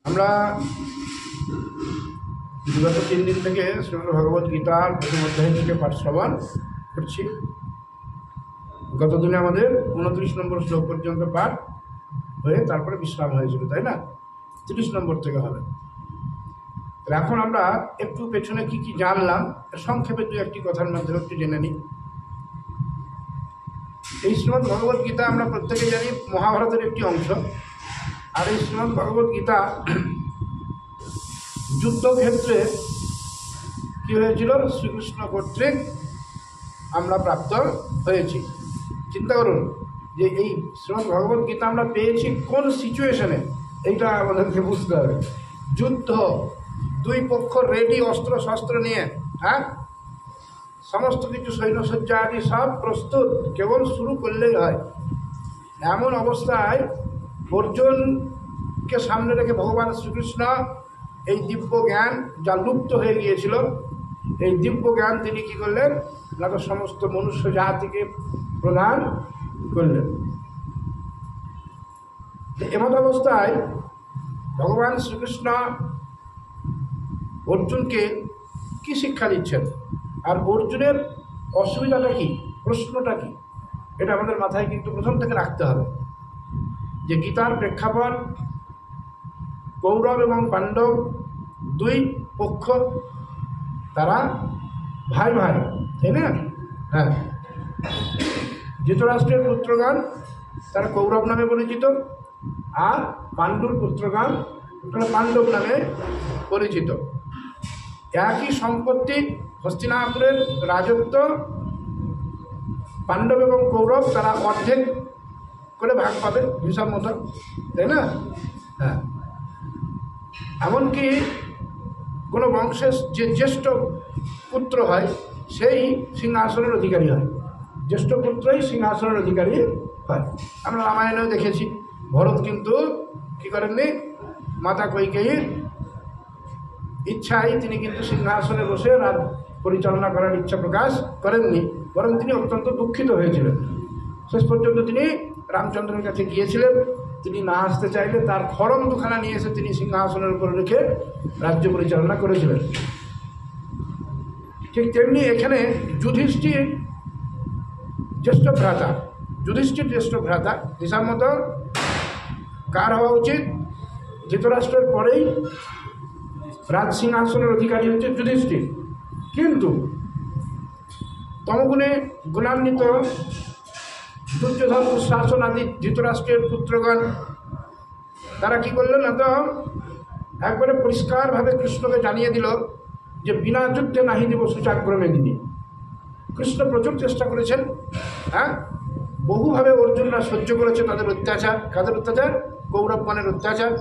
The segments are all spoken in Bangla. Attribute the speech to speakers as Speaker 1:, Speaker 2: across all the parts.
Speaker 1: আমরা বিগত 3 দিন থেকে শ্রীমদ্ ভগবদ গীতার প্রথম অধ্যায় থেকে পাঠ শ্রবণ করছি। গত দিনে আমাদের 29 নম্বর শ্লোক পর্যন্ত পাঠ হয়ে তারপরে বিশ্রাম হয়েছিল, তাই না? 30 নম্বর থেকে হবে। এখন আমরা একটু পেছনে কি কি জানলাম সংক্ষেপে 2-1টি কথার মাধ্যমে একটু জেনে নিই। এই শ্রীমদ্ ভগবদ গীতা আমরা প্রত্যেকে জানি মহাভারতের একটি অংশ। আর এই শ্রীমদ্ ভগবদ গীতা যুদ্ধক্ষেত্রে কি হয়েছিল? শ্রীকৃষ্ণ কর্তৃক আমরা প্রাপ্ত হয়েছি। চিন্তা করুন যে এই শ্রীমদ্ ভগবদ গীতা আমরা পেয়েছি কোন সিচুয়েশনে, এইটা আমাদেরকে বুঝতে হবে। যুদ্ধ, 2 পক্ষ রেডি অস্ত্র শস্ত্র নিয়ে, হ্যাঁ, সমস্ত কিছু সৈন্যসজ্জা আদি সব প্রস্তুত, কেবল শুরু করলেই হয়। এমন অবস্থায় অর্জুনকে সামনে রেখে ভগবান শ্রীকৃষ্ণ এই দিব্য জ্ঞান যা লুপ্ত হয়ে গিয়েছিল, এই দিব্য জ্ঞান তিনি কী করলেন না, তো সমস্ত মনুষ্য জাতিকে প্রদান করলেন। এমত অবস্থায় ভগবান শ্রীকৃষ্ণ অর্জুনকে কি শিক্ষা দিচ্ছেন, আর অর্জুনের অসুবিধাটা কি, প্রশ্নটা কি, এটা আমাদের মাথায় কিন্তু প্রথম থেকে রাখতে হবে। যে গীতার প্রেক্ষাপট, কৌরব এবং পাণ্ডব 2 পক্ষ, তারা ভাই ভাই, তাই না? হ্যাঁ, ধৃতরাষ্ট্রের পুত্রগণ তারা কৌরব নামে পরিচিত, আর পাণ্ডুর পুত্রগণ তারা পাণ্ডব নামে পরিচিত। একই সম্পত্তি, হস্তিনাপুরের রাজত্ব, পাণ্ডব এবং কৌরব তারা অর্ধেক করে ভাগ পাবে হিসাব মতো, তাই না? হ্যাঁ, এমনকি কোনো বংশের যে জ্যেষ্ঠ পুত্র হয় সেই সিংহাসনের অধিকারী হয়, জ্যেষ্ঠ পুত্রই সিংহাসনের অধিকারী হয়। আমরা রামায়ণেও দেখেছি, ভরত কিন্তু কী করেননি, মাতা কৈকেয়ীর ইচ্ছায় তিনি কিন্তু সিংহাসনে বসে রাজ পরিচালনা করার ইচ্ছা প্রকাশ করেননি, বরং তিনি অত্যন্ত দুঃখিত হয়েছিলেন। শেষ পর্যন্ত তিনি রামচন্দ্রের কাছে গিয়েছিলেন, তিনি না আসতে চাইলে তার খড়ম দুখানা নিয়ে এসে তিনি সিংহাসনের উপর রেখে রাজ্য পরিচালনা করেছিলেন। ঠিক তেমনি এখানে যুধিষ্ঠির জ্যেষ্ঠ ভ্রাতা, হিসাব মতো কার হওয়া উচিত? ধৃতরাষ্ট্রের পরেই রাজ সিংহাসনের অধিকারী হচ্ছে যুধিষ্ঠির। কিন্তু তমগুণে গুণান্বিত দুর্যোধন, দুঃশাসন আদি ধৃতরাষ্ট্রের পুত্রগণ তারা কি করলেন না, তো একবারে পরিষ্কারভাবে কৃষ্ণকে জানিয়ে দিল যে বিনা যুদ্ধে নাহি দিব সুচাগ্রমে দিদি। কৃষ্ণ প্রচুর চেষ্টা করেছেন, হ্যাঁ, বহুভাবে অর্জুনরা সহ্য করেছে তাদের অত্যাচার। কাদের অত্যাচার? কৌরবগণের অত্যাচার।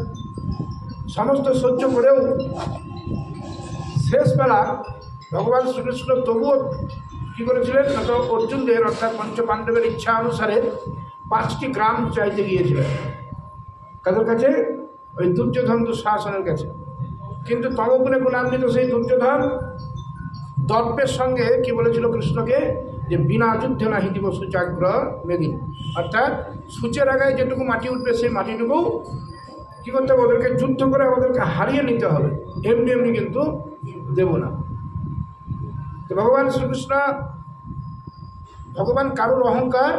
Speaker 1: সমস্ত সহ্য করেও শেষবেলা ভগবান শ্রীকৃষ্ণ তবুও কী করেছিলেন না, তো অর্জুনদের অর্থাৎ পঞ্চপাণ্ডবের ইচ্ছা অনুসারে 5টি গ্রাম চাইতে গিয়েছিলেন। কাদের কাছে? ওই দুর্যোধন, দুঃশাসনের কাছে। কিন্তু তমগুণে গুণান্বিত সেই দুর্যোধন দর্পের সঙ্গে কি বলেছিল কৃষ্ণকে, যে বিনা যুদ্ধে নাহি দিব সুচাগ্র মেদিন, অর্থাৎ সূচের আগায় যেটুকু মাটি উঠবে সেই মাটিটুকু কী করতে হবে, ওদেরকে যুদ্ধ করে আমাদেরকে হারিয়ে নিতে হবে, এমনি এমনি কিন্তু দেব না। তো ভগবান শ্রীকৃষ্ণ, ভগবান কারুর অহংকার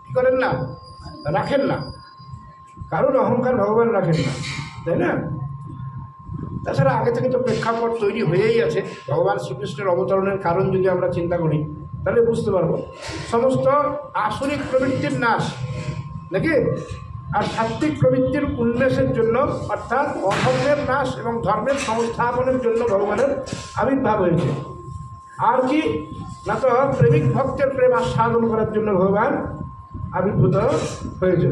Speaker 1: কী করেন না, রাখেন না। কারুর অহংকার ভগবান রাখেন না, তাই না? তাছাড়া আগে থেকে তো প্রেক্ষাপট তৈরি হয়েই আছে। ভগবান শ্রীকৃষ্ণের অবতরণের কারণ যদি আমরা চিন্তা করি তাহলে বুঝতে পারবো সমস্ত আসরিক প্রবৃত্তির নাশ নাকি, আর সাত্ত্বিক প্রবৃত্তির উন্মেষের জন্য, অর্থাৎ অধর্মের নাশ এবং ধর্মের সংস্থাপনের জন্য ভগবানের আবির্ভাব হয়েছে। আর কি না, তো প্রেমিক ভক্তের প্রেম আস্বাদন করার জন্য ভগবান আবির্ভূত হয়েছে।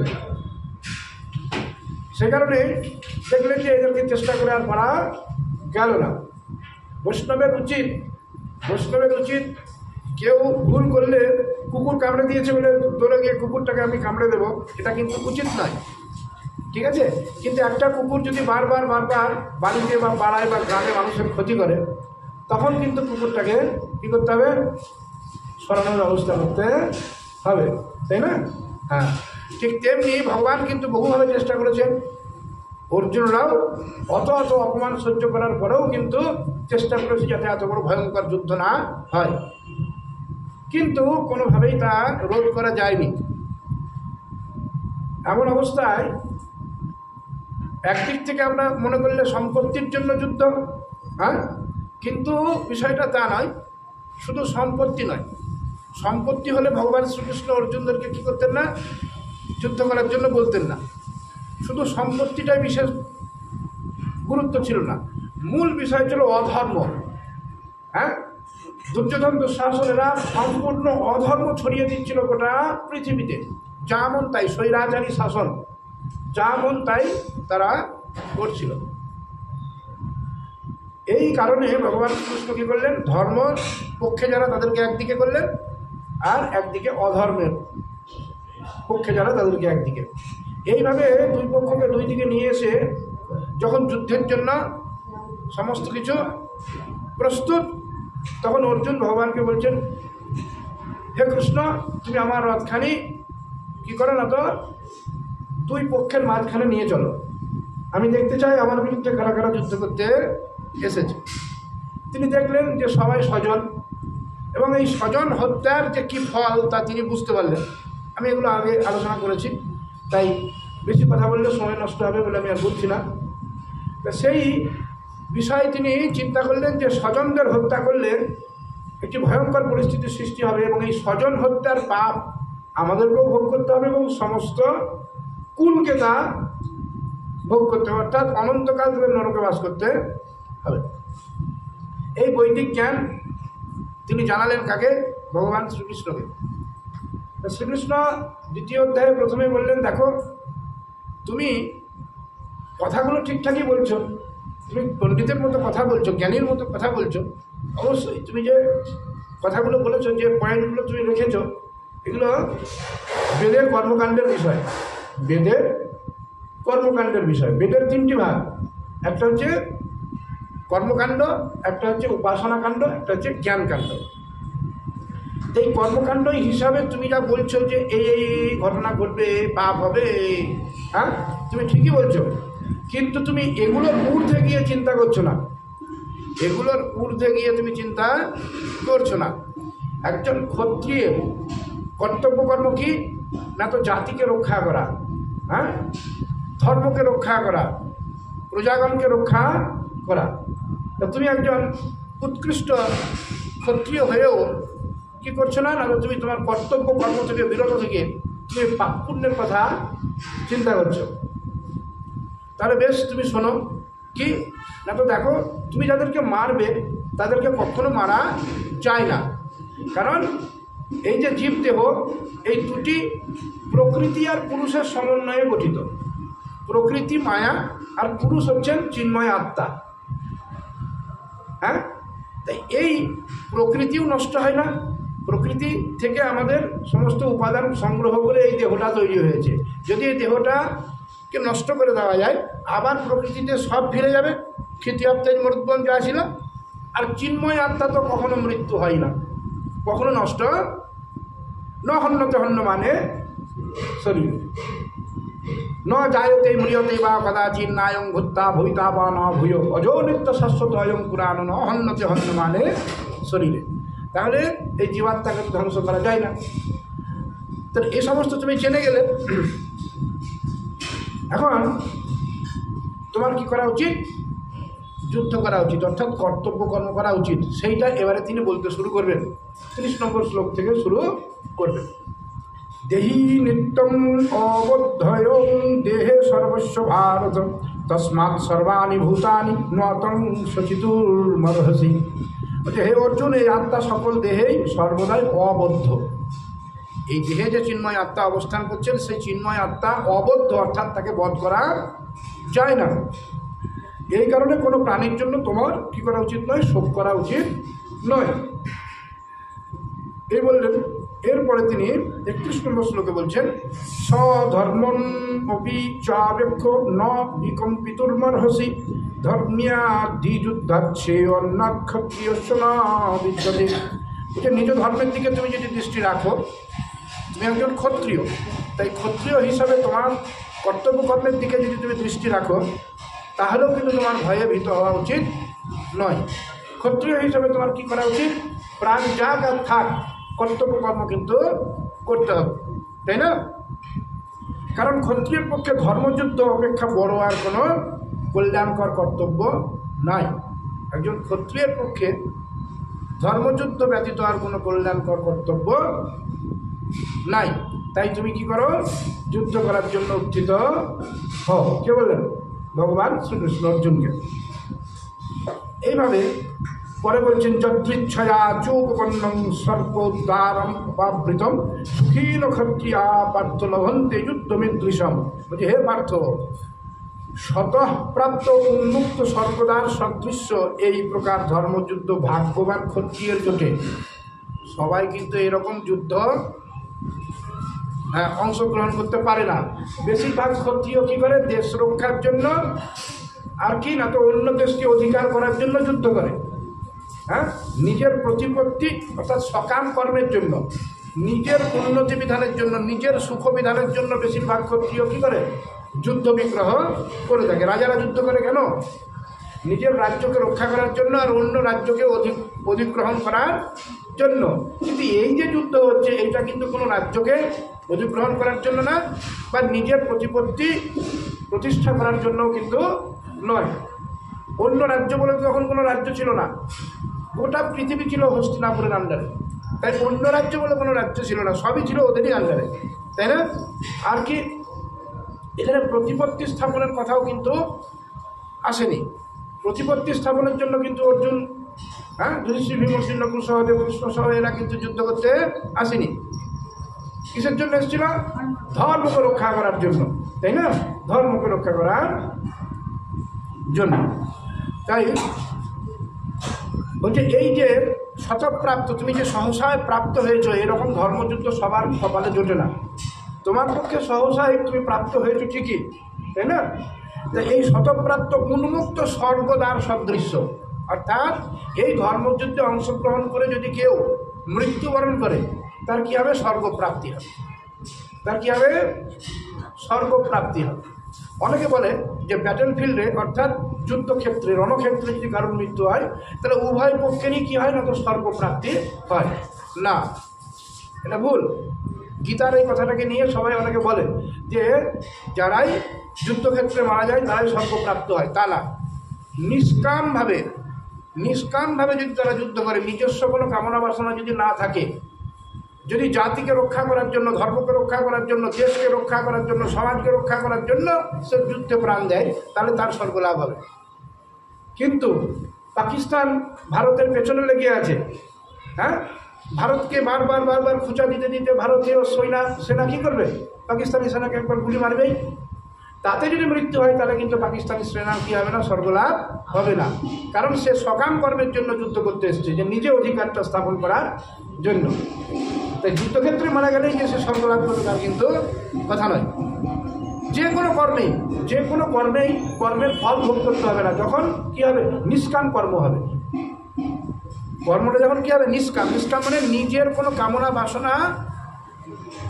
Speaker 1: সে কারণে দেখলেন যে এদেরকে চেষ্টা করে আর পারা গেল না। বৈষ্ণবের উচিত কেউ ভুল করলে, কুকুর কামড়ে দিয়েছে বলে দৌড়ে গিয়ে কুকুরটাকে আমি কামড়ে দেবো, এটা কিন্তু উচিত নয়, ঠিক আছে? কিন্তু একটা কুকুর যদি বারবার বাড়িতে বা পাড়ায় বা গ্রামে মানুষের ক্ষতি করে, তখন কিন্তু কুকুরটাকে কী করতে হবে, সরানোর ব্যবস্থা করতে হবে, তাই না? হ্যাঁ, ঠিক তেমনি ভগবান কিন্তু বহুভাবে চেষ্টা করেছেন অর্জুনরাও অত অপমান সহ্য করার পরেও কিন্তু চেষ্টা করেছে যাতে এত বড় ভয়ঙ্কর যুদ্ধ না হয়, কিন্তু কোনোভাবেই তা রোধ করা যায়নি। এমন অবস্থায় একদিক থেকে আমরা মনে করলে সম্পত্তির জন্য যুদ্ধ, হ্যাঁ, কিন্তু বিষয়টা তা নয়। শুধু সম্পত্তি নয়, সম্পত্তি হলে ভগবান শ্রীকৃষ্ণ অর্জুনদেরকে কী করতেন না, যুদ্ধ করার জন্য বলতেন না। শুধু সম্পত্তিটাই বিশেষ গুরুত্ব ছিল না, মূল বিষয় ছিল অধর্ম। হ্যাঁ, দুর্যোধন দুঃশাসনেরা সম্পূর্ণ অধর্ম ছড়িয়ে দিচ্ছিল গোটা পৃথিবীতে, যা মন তাই স্বৈরাচারী শাসন, যা মন তাই তারা করছিল। এই কারণে ভগবান কৃষ্ণ কী করলেন, ধর্ম পক্ষে যারা তাদেরকে একদিকে করলেন, আর একদিকে অধর্মের পক্ষে যারা তাদেরকে একদিকে। এইভাবে দুই পক্ষকে দুই দিকে নিয়ে এসে যখন যুদ্ধের জন্য সমস্ত কিছু প্রস্তুত, তখন অর্জুন ভগবানকে বলছেন, হে কৃষ্ণ, তুমি আমার রথখানি কী করো না তো দুই পক্ষের মাঝখানে নিয়ে চলো, আমি দেখতে চাই আমার বিরুদ্ধে কারা কারা যুদ্ধ করতে এসেছে। তিনি দেখলেন যে সবাই স্বজন, এবং এই স্বজন হত্যার যে কী ফল তা তিনি বুঝতে পারলেন। আমি এগুলো আগে আলোচনা করেছি, তাই বেশি কথা বললে সময় নষ্ট হবে বলে আমি আর বলছি না। সেই বিষয়ে তিনি চিন্তা করলেন যে স্বজনদের হত্যা করলে একটি ভয়ঙ্কর পরিস্থিতির সৃষ্টি হবে, এবং এই স্বজন হত্যার পাপ আমাদেরকেও ভোগ করতে হবে এবং সমস্ত কুলকে তা ভোগ করতে হবে, অর্থাৎ অনন্তকাল ধরে নরকে বাস করতে হবে। এই বৈদিক জ্ঞান তিনি জানালেন কাকে, ভগবান শ্রীকৃষ্ণকে। শ্রীকৃষ্ণ দ্বিতীয় অধ্যায়ে প্রথমে বললেন, দেখো তুমি কথাগুলো ঠিকঠাকই বলছো, তুমি পণ্ডিতের মতো কথা বলছো, জ্ঞানীর মতো কথা বলছো, অবশ্যই তুমি যে কথাগুলো বলেছো, যে পয়েন্টগুলো তুমি রেখেছো, এগুলো বেদের কর্মকাণ্ডের বিষয়, বেদের কর্মকাণ্ডের বিষয়। বেদের তিনটি ভাগ, একটা হচ্ছে কর্মকাণ্ড, একটা হচ্ছে উপাসনাকাণ্ড, একটা হচ্ছে জ্ঞানকাণ্ড। এই কর্মকাণ্ড হিসাবে তুমি যা বলছো যে এই এই ঘটনা ঘটবে, পাপ হবে, হ্যাঁ, তুমি ঠিকই বলছো, কিন্তু তুমি এগুলোর ঊর্ধ্বে গিয়ে চিন্তা করছো না, এগুলোর ঊর্ধ্বে গিয়ে তুমি চিন্তা করছো না। একজন ক্ষত্রিয় কর্তব্যকর্ম কি না, তো জাতিকে রক্ষা করা, হ্যাঁ, ধর্মকে রক্ষা করা, প্রজাগণকে রক্ষা করা। তা তুমি একজন উৎকৃষ্ট ক্ষত্রিয় হয়েও কি করছো না, না তুমি তোমার কর্তব্য কর্ম থেকে বিরত থেকে তুমি পাপ পুণ্যের কথা চিন্তা করছো। তাহলে বেশ, তুমি শোনো কি না, তো দেখো তুমি যাদেরকে মারবে তাদেরকে কখনো মারা যায় না, কারণ এই যে জীব দেহ, এই দুটি প্রকৃতি আর পুরুষের সমন্বয়ে গঠিত। প্রকৃতি মায়া, আর পুরুষ হচ্ছেন চিন্ময় আত্মা। হ্যাঁ, তাই এই প্রকৃতিও নষ্ট হয় না, প্রকৃতি থেকে আমাদের সমস্ত উপাদান সংগ্রহ করে এই দেহটা তৈরি হয়েছে। যদি এই দেহটাকে নষ্ট করে দেওয়া যায়, আবার প্রকৃতিতে সব ফিরে যাবে, ক্ষিতিয়াপ্তায় মরুদ্বন যা ছিল। আর চিন্ময় আত্মা তো কখনো মৃত্যু হয় না, কখনো নষ্ট ন হন্যতে হন্য মানে শরীর ন জায়তে ম্রিয়তে বা কদাচিৎ নায়ং ভূত্তা ভবিতা বা ন ভূয় অজো নিত্য শাশ্বত অয়ং পুরাণ ন হন্যতে হন্য মানে শরীরে। তাহলে এই জীবাত্মাকে ধ্বংস করা যায় না। তো এই সমস্ত তুমি জেনে গেলে, এখন তোমার কি করা উচিত, যুদ্ধ করা উচিত, অর্থাৎ কর্তব্য কর্ম করা উচিত। সেইটা এবারে তিনি বলতে শুরু করবেন, 30 নম্বর শ্লোক থেকে শুরু করবেন। দেহি নিত্যং অবদ্ধয়ং দেহে সর্বস্ব ভারত তস্মাৎ সর্বাণি ভূতানি নতং সচিতুর্মর্হসি। বলছে, হে অর্জুন, এই আত্মা সকল দেহেই সর্বদাই অবদ্ধ। এই দেহে যে চিন্ময় আত্মা অবস্থান করছেন, সেই চিন্ময় আত্মা অবদ্ধ, অর্থাৎ তাকে বধ করা যায় না। এই কারণে কোনো প্রাণীর জন্য তোমার কি করা উচিত নয়, শোক করা উচিত নয়। এই বললেন। এরপরে তিনি 31 নম্বর শ্লোকে বলছেন, স্বধর্মন অপি চাবেক্ষ ন বিকম্পিতুর্মর্হসি ধর্ম্যাদিযুদ্ধাচ্ছে অন্যাৎ ক্ষত্রিয়স্য ন বিদ্যতে। বলছে, নিজ ধর্মের দিকে তুমি যদি দৃষ্টি রাখো, তুমি একজন ক্ষত্রিয়, তাই ক্ষত্রিয় হিসাবে তোমার কর্তব্য কর্মের দিকে যদি তুমি দৃষ্টি রাখো তাহলেও কিন্তু তোমার ভয়ে ভীত হওয়া উচিত নয়। ক্ষত্রিয় হিসাবে তোমার কি করা উচিত? প্রাণ যাক আর থাক, কর্তব্য কর্ম কিন্তু করতে হবে, তাই না? কারণ ক্ষত্রিয়ের পক্ষে ধর্মযুদ্ধ অপেক্ষা বড় আর কোনো কল্যাণকর কর্তব্য নাই। একজন ক্ষত্রিয়ের পক্ষে ধর্মযুদ্ধ ব্যতীত আর কোনো কল্যাণকর কর্তব্য নাই। তাই তুমি কি করো? যুদ্ধ করার জন্য উত্থিত হও। কে বললেন? ভগবান শ্রীকৃষ্ণ অর্জুনকে। এইভাবে পরে বলছেন, যদৃচ্ছয়া চোপন্নং সর্বোদ্ধারম উপাবৃতম সুখীন ক্ষত্রিয়া পার্থ লভন্তে যুদ্ধমিদৃশম। বলছে, হে পার্থ, স্বতঃপ্রাপ্ত উন্মুক্ত স্বর্গদ্বার সদৃশ্য এই প্রকার ধর্মযুদ্ধ ভাগ্যবান ক্ষত্রিয়ের জোটে। সবাই কিন্তু এরকম যুদ্ধ অংশগ্রহণ করতে পারে না। বেশিরভাগ ক্ষত্রিয় কী করে? দেশ রক্ষার জন্য, আর কি না তো অন্য দেশকে অধিকার করার জন্য যুদ্ধ করে। নিজের প্রতিপত্তি অর্থাৎ সকাম কর্মের জন্য, নিজের উন্নতি বিধানের জন্য, নিজের সুখ বিধানের জন্য বেশিরভাগ ক্ষত্রিয় কী করে? যুদ্ধ বিগ্রহ করে থাকে। রাজারা যুদ্ধ করে কেন? নিজের রাজ্যকে রক্ষা করার জন্য আর অন্য রাজ্যকে অধিগ্রহণ করার জন্য। কিন্তু এই যে যুদ্ধ হচ্ছে এইটা কিন্তু কোনো রাজ্যকে অধিগ্রহণ করার জন্য না, বা নিজের প্রতিপত্তি প্রতিষ্ঠা করার জন্যও কিন্তু নয়। অন্য রাজ্য বলে তখন কোনো রাজ্য ছিল না, গোটা পৃথিবী ছিল হস্তিনাপুরের আন্ডারে। তাই অন্য রাজ্য বলে কোনো রাজ্য ছিল না, সবই ছিল ওদেরই আন্ডারে, তাই না? আর কি এখানে প্রতিপত্তি স্থাপনের কথাও কিন্তু আসেনি। প্রতিপত্তি স্থাপনের জন্য কিন্তু অর্জুন, যুধিষ্ঠির, ভীম, নকুল, সহদেব, কৃষ্ণ সহ এরা কিন্তু যুদ্ধ করতে আসেনি। কিসের জন্য এসেছিল? ধর্মকে রক্ষা করার জন্য, তাই না? ধর্মকে রক্ষা করার জন্য। তাই বলছে, এই যে শতপ্রাপ্ত, তুমি যে সহসায় প্রাপ্ত হয়েছ, এরকম ধর্মযুদ্ধ সবার কপালে জোটে না। তোমার পক্ষে সহসায় তুমি প্রাপ্ত হয়েছো ঠিকই, তাই না? তাই এই শতপ্রাপ্ত উন্মুক্ত স্বর্গদ্বার সদৃশ্য, অর্থাৎ এই ধর্মযুদ্ধে অংশগ্রহণ করে যদি কেউ মৃত্যুবরণ করে তার কী হবে? স্বর্গপ্রাপ্তি হবে। তার কী হবে? স্বর্গপ্রাপ্তি হবে। অনেকে বলে যে ব্যাটেল ফিল্ডে অর্থাৎ যুদ্ধক্ষেত্রে, রণক্ষেত্রে যদি কারোর মৃত্যু হয় তাহলে উভয় পক্ষেরই কী হয় না, তো স্বর্গপ্রাপ্তি হয় না। এটা ভুল। গীতার এই কথাটাকে নিয়ে সবাই অনেকে বলে যে যারাই যুদ্ধক্ষেত্রে মারা যায় তারাই স্বর্গপ্রাপ্ত হয়। তা না, নিষ্কামভাবে যদি তারা যুদ্ধ করে, নিজস্ব কোনো কামনা বাসনা যদি না থাকে, যদি জাতিকে রক্ষা করার জন্য, ধর্মকে রক্ষা করার জন্য, দেশকে রক্ষা করার জন্য, সমাজকে রক্ষা করার জন্য সে যুদ্ধে প্রাণ দেয়, তাহলে তার স্বর্গলাভ হবে। কিন্তু পাকিস্তান ভারতের পেছনে লেগে আছে, ভারতকে বারবার খুঁচা দিতে দিতে ভারতীয় সেনা কী করবে? পাকিস্তানি সেনাকে একবার গুলি মারবেই। তাতে যদি মৃত্যু হয় তাহলে কিন্তু পাকিস্তানি সেনা কী হবে না? স্বর্গলাভ হবে না। কারণ সে সকাম কর্মের জন্য যুদ্ধ করতে এসেছে, যে নিজে অধিকারটা স্থাপন করার জন্য। তাই যুদ্ধক্ষেত্রে মারা গেলেই যে সে স্বর্গলাভ করবে তার কিন্তু কথা নয়। যে কোনো কর্মের ফল ভোগ করতে হবে না। যখন কী হবে? নিষ্কাম কর্ম হবে। কর্মটা যখন কী হবে? নিষ্কাম মানে নিজের কোনো কামনা বাসনা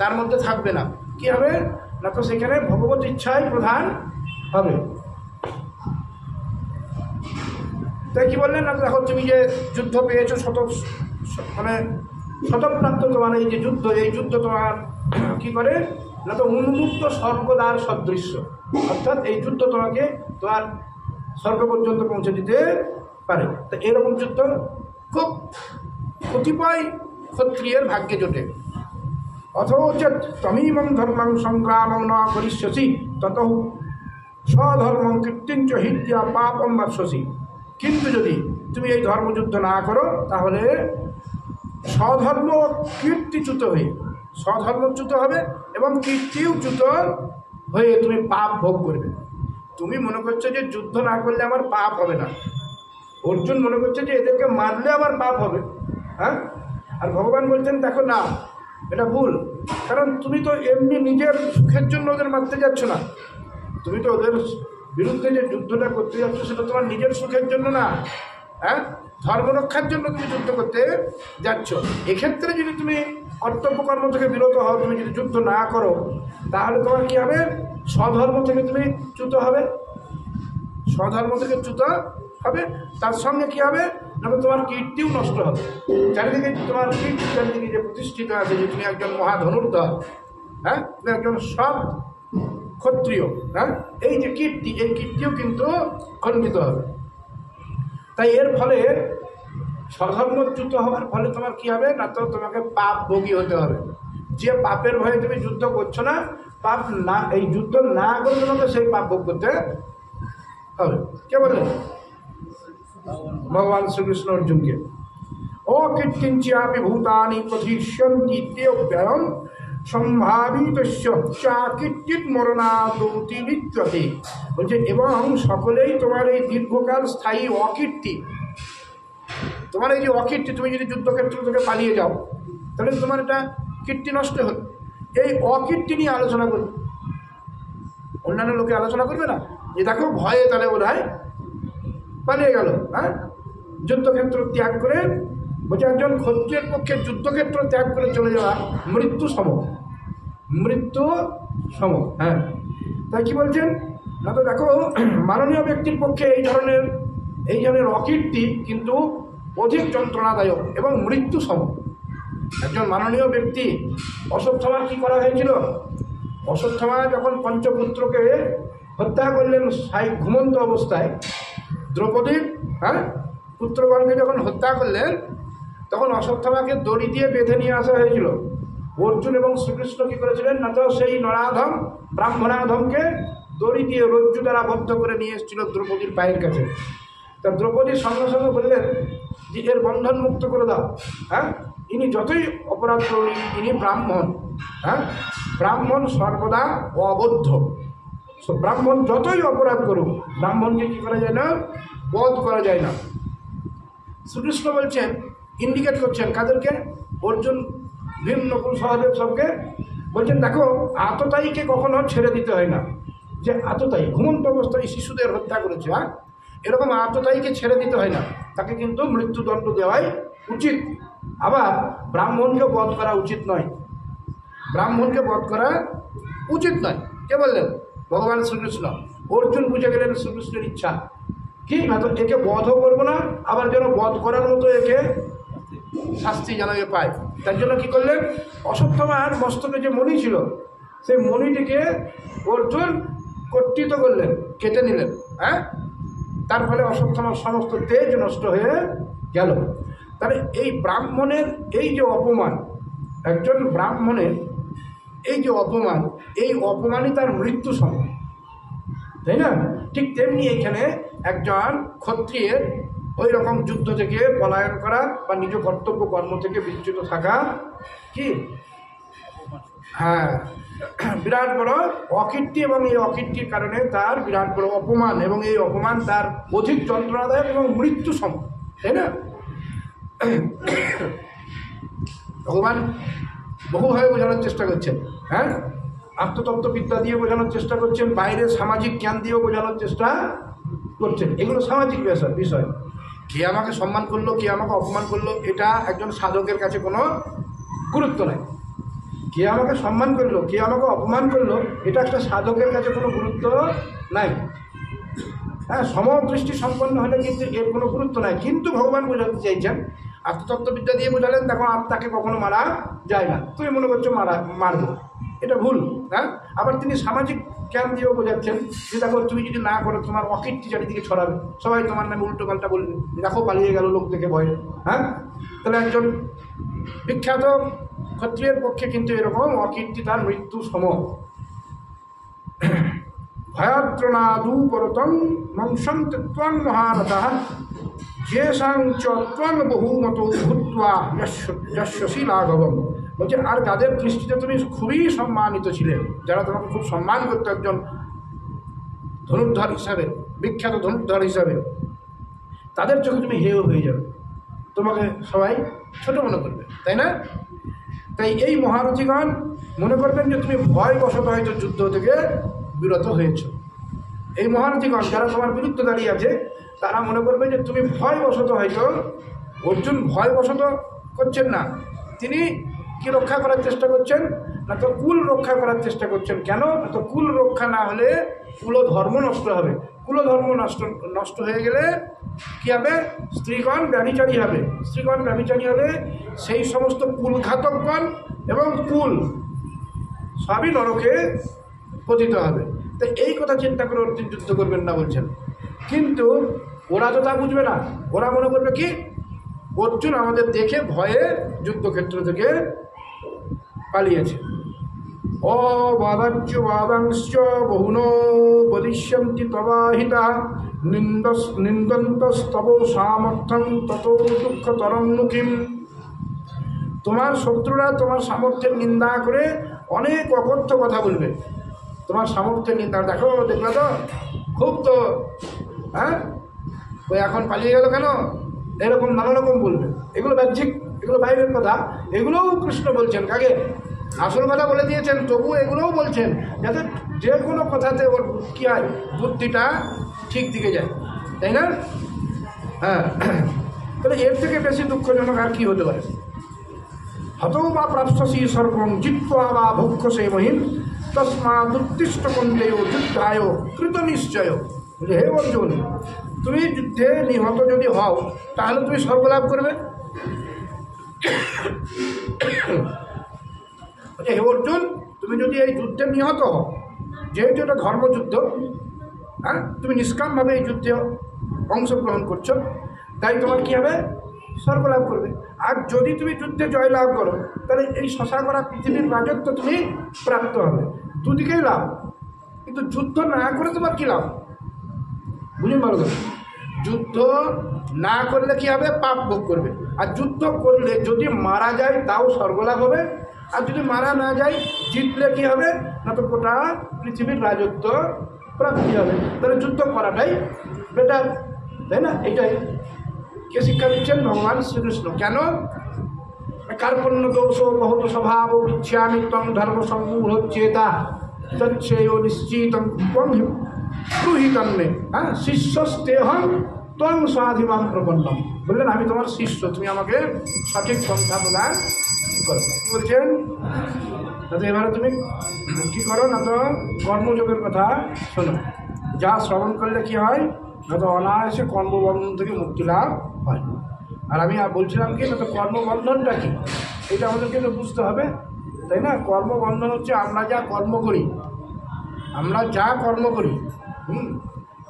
Speaker 1: তার মধ্যে থাকবে না। কী হবে না, তো সেখানে ভগবত ইচ্ছাই প্রধান হবে। তাই কি বললেন না, দেখো তুমি যে যুদ্ধ পেয়েছো, শতপ্রাপ্ত তোমার এই যে যুদ্ধ, এই যুদ্ধ তোমার কি করে না, তো উন্মুক্ত স্বর্গদ্বার সদৃশ্য, অর্থাৎ এই যুদ্ধ তোমাকে তোমার স্বর্গ পর্যন্ত পৌঁছে দিতে পারে। তো এরকম যুদ্ধ খুব কতিপয় ক্ষত্রিয়ের ভাগ্যে জোটে। অথচ তমিমং ধর্মং সংগ্রামং ন করিষ্যসি তত স্বধর্মং কীর্তিঞ্চ হিত্যা পাপম বাৎসসি। কিন্তু যদি তুমি এই ধর্মযুদ্ধ না করো তাহলে স্বধর্ম কীর্তিচ্যুত হবে এবং কীর্তিচ্যুত হয়ে তুমি পাপ ভোগ করবে। তুমি মনে করছো যে যুদ্ধ না করলে আমার পাপ হবে না, অর্জুন মনে করছে যে এদেরকে মারলে আমার পাপ হবে। আর ভগবান বলছেন দেখো না, এটা ভুল। কারণ তুমি তো এমনি নিজের সুখের জন্য ওদের মারতে যাচ্ছ না, তুমি তো ওদের বিরুদ্ধে যে যুদ্ধটা করতে যাচ্ছ সেটা তোমার নিজের সুখের জন্য না, ধর্ম রক্ষার জন্য তুমি যুদ্ধ করতে যাচ্ছ। এক্ষেত্রে যদি তুমি কর্তব্য কর্ম থেকে বিরত হও, তুমি যদি যুদ্ধ না করো তাহলে তোমার কী হবে? স্বধর্ম থেকে তুমি চ্যুত হবে, স্বধর্ম থেকে চ্যুত হবে। তার সঙ্গে কি হবে না, তোমার কীর্তিও নষ্ট হবে। চারিদিকে তোমার কীর্তি চারিদিকে যে প্রতিষ্ঠিত আছে যে তুমি একজন মহাধনুর্ধর, হ্যাঁ, তুমি একজন সৎ ক্ষত্রিয়, হ্যাঁ, এই যে কীর্তি, এই কীর্তিও কিন্তু খণ্ডিত হবে। তাই এর ফলে স্বধর্মচ্যুত হওয়ার ফলে তোমার কি হবে না, তো তোমাকে পাপ ভোগী হতে হবে। যে পাপের ভয়ে তুমি যুদ্ধ করছো না, পাপ না, এই যুদ্ধ না করে তোমাকে সেই পাপ ভোগ করতে হবে। কে বললেন? ভগবান শ্রীকৃষ্ণ অর্জুনকে। অকীর্তিঞ্চাপি ভূতানি প্রতিষ্যন্তি তে ব্যয়ং সম্ভাবিতস্য চাকীর্তির মরণাদৌতি নিত্যতে। বলছে এবং সকলেই তোমার এই দীর্ঘকাল স্থায়ী অকীর্তি, তোমার এই যে অকীর্তি, তুমি যদি যুদ্ধক্ষেত্র থেকে পালিয়ে যাও তাহলে তোমার এটা কীর্তি নষ্ট হবে। এই অকীর্তি নিয়ে আলোচনা করবে, অন্যান্য লোকে আলোচনা করবে না যে দেখো ভয়ে তাহলে বোধ হয় পালিয়ে গেল, হ্যাঁ, যুদ্ধক্ষেত্র ত্যাগ করে। বলছে একজন ক্ষত্রিয়ের পক্ষে যুদ্ধক্ষেত্র ত্যাগ করে চলে যাওয়া মৃত্যু সম, মৃত্যু সম। হ্যাঁ, তাই কি বলছেন না, তো দেখো মাননীয় ব্যক্তির পক্ষে এই ধরনের অকীর্তি কিন্তু অধিক যন্ত্রণাদায়ক এবং মৃত্যু সম। একজন মাননীয় ব্যক্তি, অশ্বত্থামার কি করা হয়েছিল? অশ্বত্থামা যখন পঞ্চপুত্রকে হত্যা করলেন ঘুমন্ত অবস্থায়, দ্রৌপদীর, হ্যাঁ, পুত্রগণকে যখন হত্যা করলেন তখন অশ্বত্থামাকে দড়ি দিয়ে বেঁধে নিয়ে আসা হয়েছিল। অর্জুন এবং শ্রীকৃষ্ণ কী করেছিলেন না, তো সেই নরাধম ব্রাহ্মণাধমকে দড়ি দিয়ে রজ্জু দ্বারা বদ্ধ করে নিয়ে এসেছিল দ্রৌপদীর পায়ের কাছে। তা দ্রৌপদীর সঙ্গে সঙ্গে বললেন যে এর বন্ধন মুক্ত করে দাও। হ্যাঁ, ইনি যতই অপরাধ করুন, ইনি ব্রাহ্মণ, হ্যাঁ, ব্রাহ্মণ সর্বদা অবদ্ধ। ব্রাহ্মণ যতই অপরাধ করুক, ব্রাহ্মণকে কী করা যায় না, বধ করা যায় না। শ্রীকৃষ্ণ বলছেন, ইন্ডিকেট করছেন কাদেরকে? অর্জুন, ভীম, নকুল, সহদেব সবকে বলছেন দেখো আততায়ীকে কখনো ছেড়ে দিতে হয় না। যে আততায়ী ঘুমন্ত অবস্থায় শিশুদের হত্যা করেছে, হ্যাঁ, এরকম আততায়ীকে ছেড়ে দিতে হয় না, তাকে কিন্তু মৃত্যুদণ্ড দেওয়াই উচিত। আবার ব্রাহ্মণকে বধ করা উচিত নয়, ব্রাহ্মণকে বধ করা উচিত নয়। কে বললেন? ভগবান শ্রীকৃষ্ণ। অর্জুন বুঝে গেলেন শ্রীকৃষ্ণের ইচ্ছা কি না, তো একে বধও করবো না, আবার যেন বধ করার মতো একে শাস্তি যেন এ পায়। তার জন্য কী করলেন, অশ্বত্থামার মস্তকে যে মণি ছিল সেই মণিটিকে অর্জুন কর্তৃত করলেন, কেটে নিলেন। হ্যাঁ, তার ফলে অশ্বত্থামার সমস্ত তেজ নষ্ট হয়ে গেল। তাহলে এই ব্রাহ্মণের এই যে অপমান, একজন ব্রাহ্মণের এই যে অপমান, এই অপমানই তার মৃত্যু সময়, তাই না? ঠিক তেমনি এইখানে একজন ক্ষত্রিয়ের ওই রকম যুদ্ধ থেকে পলায়ন করা বা নিজ কর্তব্য কর্ম থেকে বিচ্যুত থাকা কি, হ্যাঁ, বিরাট বড় অকীর্তি, এবং এই অকীর্তির কারণে তার বিরাট বড় অপমান, এবং এই অপমান তার অধিক যন্ত্রণাদায়ক এবং মৃত্যু সম, তাই না? ভগবান বহুভাবে বোঝানোর চেষ্টা করছেন, হ্যাঁ, আত্মতত্ত্ববিদ্যা দিয়ে বোঝানোর চেষ্টা করছেন, বাইরে সামাজিক জ্ঞান দিয়েও বোঝানোর চেষ্টা করছেন। এগুলো সামাজিক বিষয়। কে আমাকে সম্মান করলো, কে আমাকে অপমান করলো, এটা একজন সাধকের কাছে কোনো গুরুত্ব নাই। কে আমাকে সম্মান করলো, কে আমাকে অপমান করলো, এটা একটা সাধকের কাছে কোনো গুরুত্ব নাই। হ্যাঁ, সমদৃষ্টি সম্পন্ন হলে কিন্তু এর কোনো গুরুত্ব নাই। কিন্তু ভগবান বোঝাতে চাইছেন, আত্মতত্ত্ববিদ্যা দিয়ে বোঝালেন দেখো আত্মাকে কখনো মারা যায় না, তুমি মনে করছো মারবো, এটা ভুল। হ্যাঁ, আবার তিনি সামাজিক জ্ঞান দিয়েও বোঝাচ্ছেন যে দেখো তুমি যদি না করো তোমার অকীর্তি চারিদিকে ছড়াবে, সবাই তোমার নামে উল্টো পাল্টা বলবে, দেখো পালিয়ে গেল লোক থেকে ভয়ে। হ্যাঁ, তাহলে একজন বিখ্যাত ক্ষত্রিয়ের পক্ষে কিন্তু এরকম অকীর্তি তার মৃত্যু সম। ভয়াত্রনাদু পরতং মংসন্তে ত্বং মহারথঃ যেষাং চ ত্বং বহুমত ভূত্বা যশস্বী লাঘবম। বলছে আর যাদের দৃষ্টিতে তুমি খুবই সম্মানিত ছিলে, যারা তোমাকে খুব সম্মান করতো একজন ধনুর্ধর হিসাবে, বিখ্যাত ধনুর্ধর হিসাবে, তাদের চোখে তুমি হেয় হয়ে যাবে, তোমাকে সবাই ছোট মনে করবে, তাই না? তাই এই মহারথীগণ মনে করবেন যে তুমি ভয়বশত হয়তো যুদ্ধ থেকে বিরত হয়েছ। এই মহারথীগণ যারা তোমার বিরুদ্ধে দাঁড়িয়ে আছে তারা মনে করবে যে তুমি ভয়বশত হয়তো, অর্জুন ভয়বশত করছেন না, তিনি কি রক্ষা করার চেষ্টা করছেন না তো কুল রক্ষা করার চেষ্টা করছেন। কেন? না তো কুল রক্ষা না হলে কুলধর্ম নষ্ট হবে। কুলধর্ম নষ্ট হয়ে গেলে কী হবে? স্ত্রীগণ ব্যভিচারী হবে। স্ত্রীগণ ব্যভিচারী হবে, সেই সমস্ত কুলঘাতকগণ এবং কুল সবই নরকে পতিত হবে। তো এই কথা চিন্তা করে অর্জুন যুদ্ধ করবেন না বলছেন। কিন্তু ওরা তো তা বুঝবে না। ওরা মনে করবে কি, অর্জুন আমাদের দেখে ভয়ে যুদ্ধক্ষেত্র থেকে পালিয়েছে। অবাদাচ্য বাদাংশ্চ বহুনো বদিষ্যন্তি তবাহিতা নিন্দন্তস্তব সামর্থ্যং তত দুঃখতরন্মুখীম। তোমার শত্রুরা তোমার সামর্থ্যের নিন্দা করে অনেক অকথ্য কথা বলবে। তোমার সামর্থ্যের নিন্দা, দেখো দেখলা তো খুব তো, হ্যাঁ ওই এখন পালিয়ে গেল কেন, এরকম নানা রকম বলবে। এগুলো বাহ্যিক, এগুলো বাইরের কথা। এগুলোও কৃষ্ণ বলছেন কাকে? আসল কথা বলে দিয়েছেন, তবু এগুলোও বলছেন যাতে যে কোনো কথাতে ওর কী হয়, বুদ্ধিটা ঠিক দিকে যায়, তাই না? হ্যাঁ, তাহলে এর থেকে বেশি দুঃখজনক আর কী হতে পারে? হতো বা প্রাপ্সি সর্বং জিত্বা বা ভক্ষসে মহিম তস্মাদুত্তিষ্ঠ কন্দেয় যুদ্ধায় কৃত নিশ্চয়। হে অর্জুন, তুমি যুদ্ধে নিহত যদি হও তাহলে তুমি স্বর্গলাভ করবে। হে অর্জুন, তুমি যদি এই যুদ্ধে নিহত হও, যেহেতু এটা ধর্মযুদ্ধ, হ্যাঁ, তুমি নিষ্কামভাবে এই যুদ্ধে অংশগ্রহণ করছো, তাই তোমার কী হবে? স্বর্গলাভ করবে। আর যদি তুমি যুদ্ধে জয়লাভ করো তাহলে এই শশা করা পৃথিবীর রাজত্ব তুমি প্রাপ্ত হবে। দুদিকেই লাভ। কিন্তু যুদ্ধ না করে তোমার কী লাভ? বুঝুন ভালো করে। যুদ্ধ না করলে কী হবে? পাপ ভোগ করবে। আর যুদ্ধ করলে যদি মারা যায় তাও স্বর্গলাভ হবে। আর যদি মারা না যায়, জিতলে কী হবে? না তো গোটা পৃথিবীর রাজত্ব প্রাপ্তি হবে। তাহলে যুদ্ধ করাটাই বেটার, তাই না? এটাই কে শিক্ষা দিচ্ছেন? ভগবান শ্রীকৃষ্ণ। কেন? কার্পণ্য দোষ বহুত স্বভাব ইচ্ছামি তং ধর্ম সম্মূঢ়চ্ছেতা তচ্ছেয় নিশ্চিতং ত্বং ব্রূহিতন্মে। হ্যাঁ, শিষ্যস্তেহং ত্বং স্বাধিমাং প্রপন্নম। বললেন আমি তোমার শিষ্য, তুমি আমাকে সঠিক পন্থা প্রদান করো। কী বলছেন? তাতে এবারে তুমি কী করো? না তো কর্মযোগের কথা শোনো। যা শ্রবণ করলে কী হয়? না তো অনায়াসে কর্মবন্ধন থেকে মুক্তি লাভ হয়। আর আমি বলছিলাম কি, না তো কর্মবন্ধনটা কি, এটা আমাদেরকে তো বুঝতে হবে, তাই না? কর্মবন্ধন হচ্ছে আমরা যা কর্ম করি,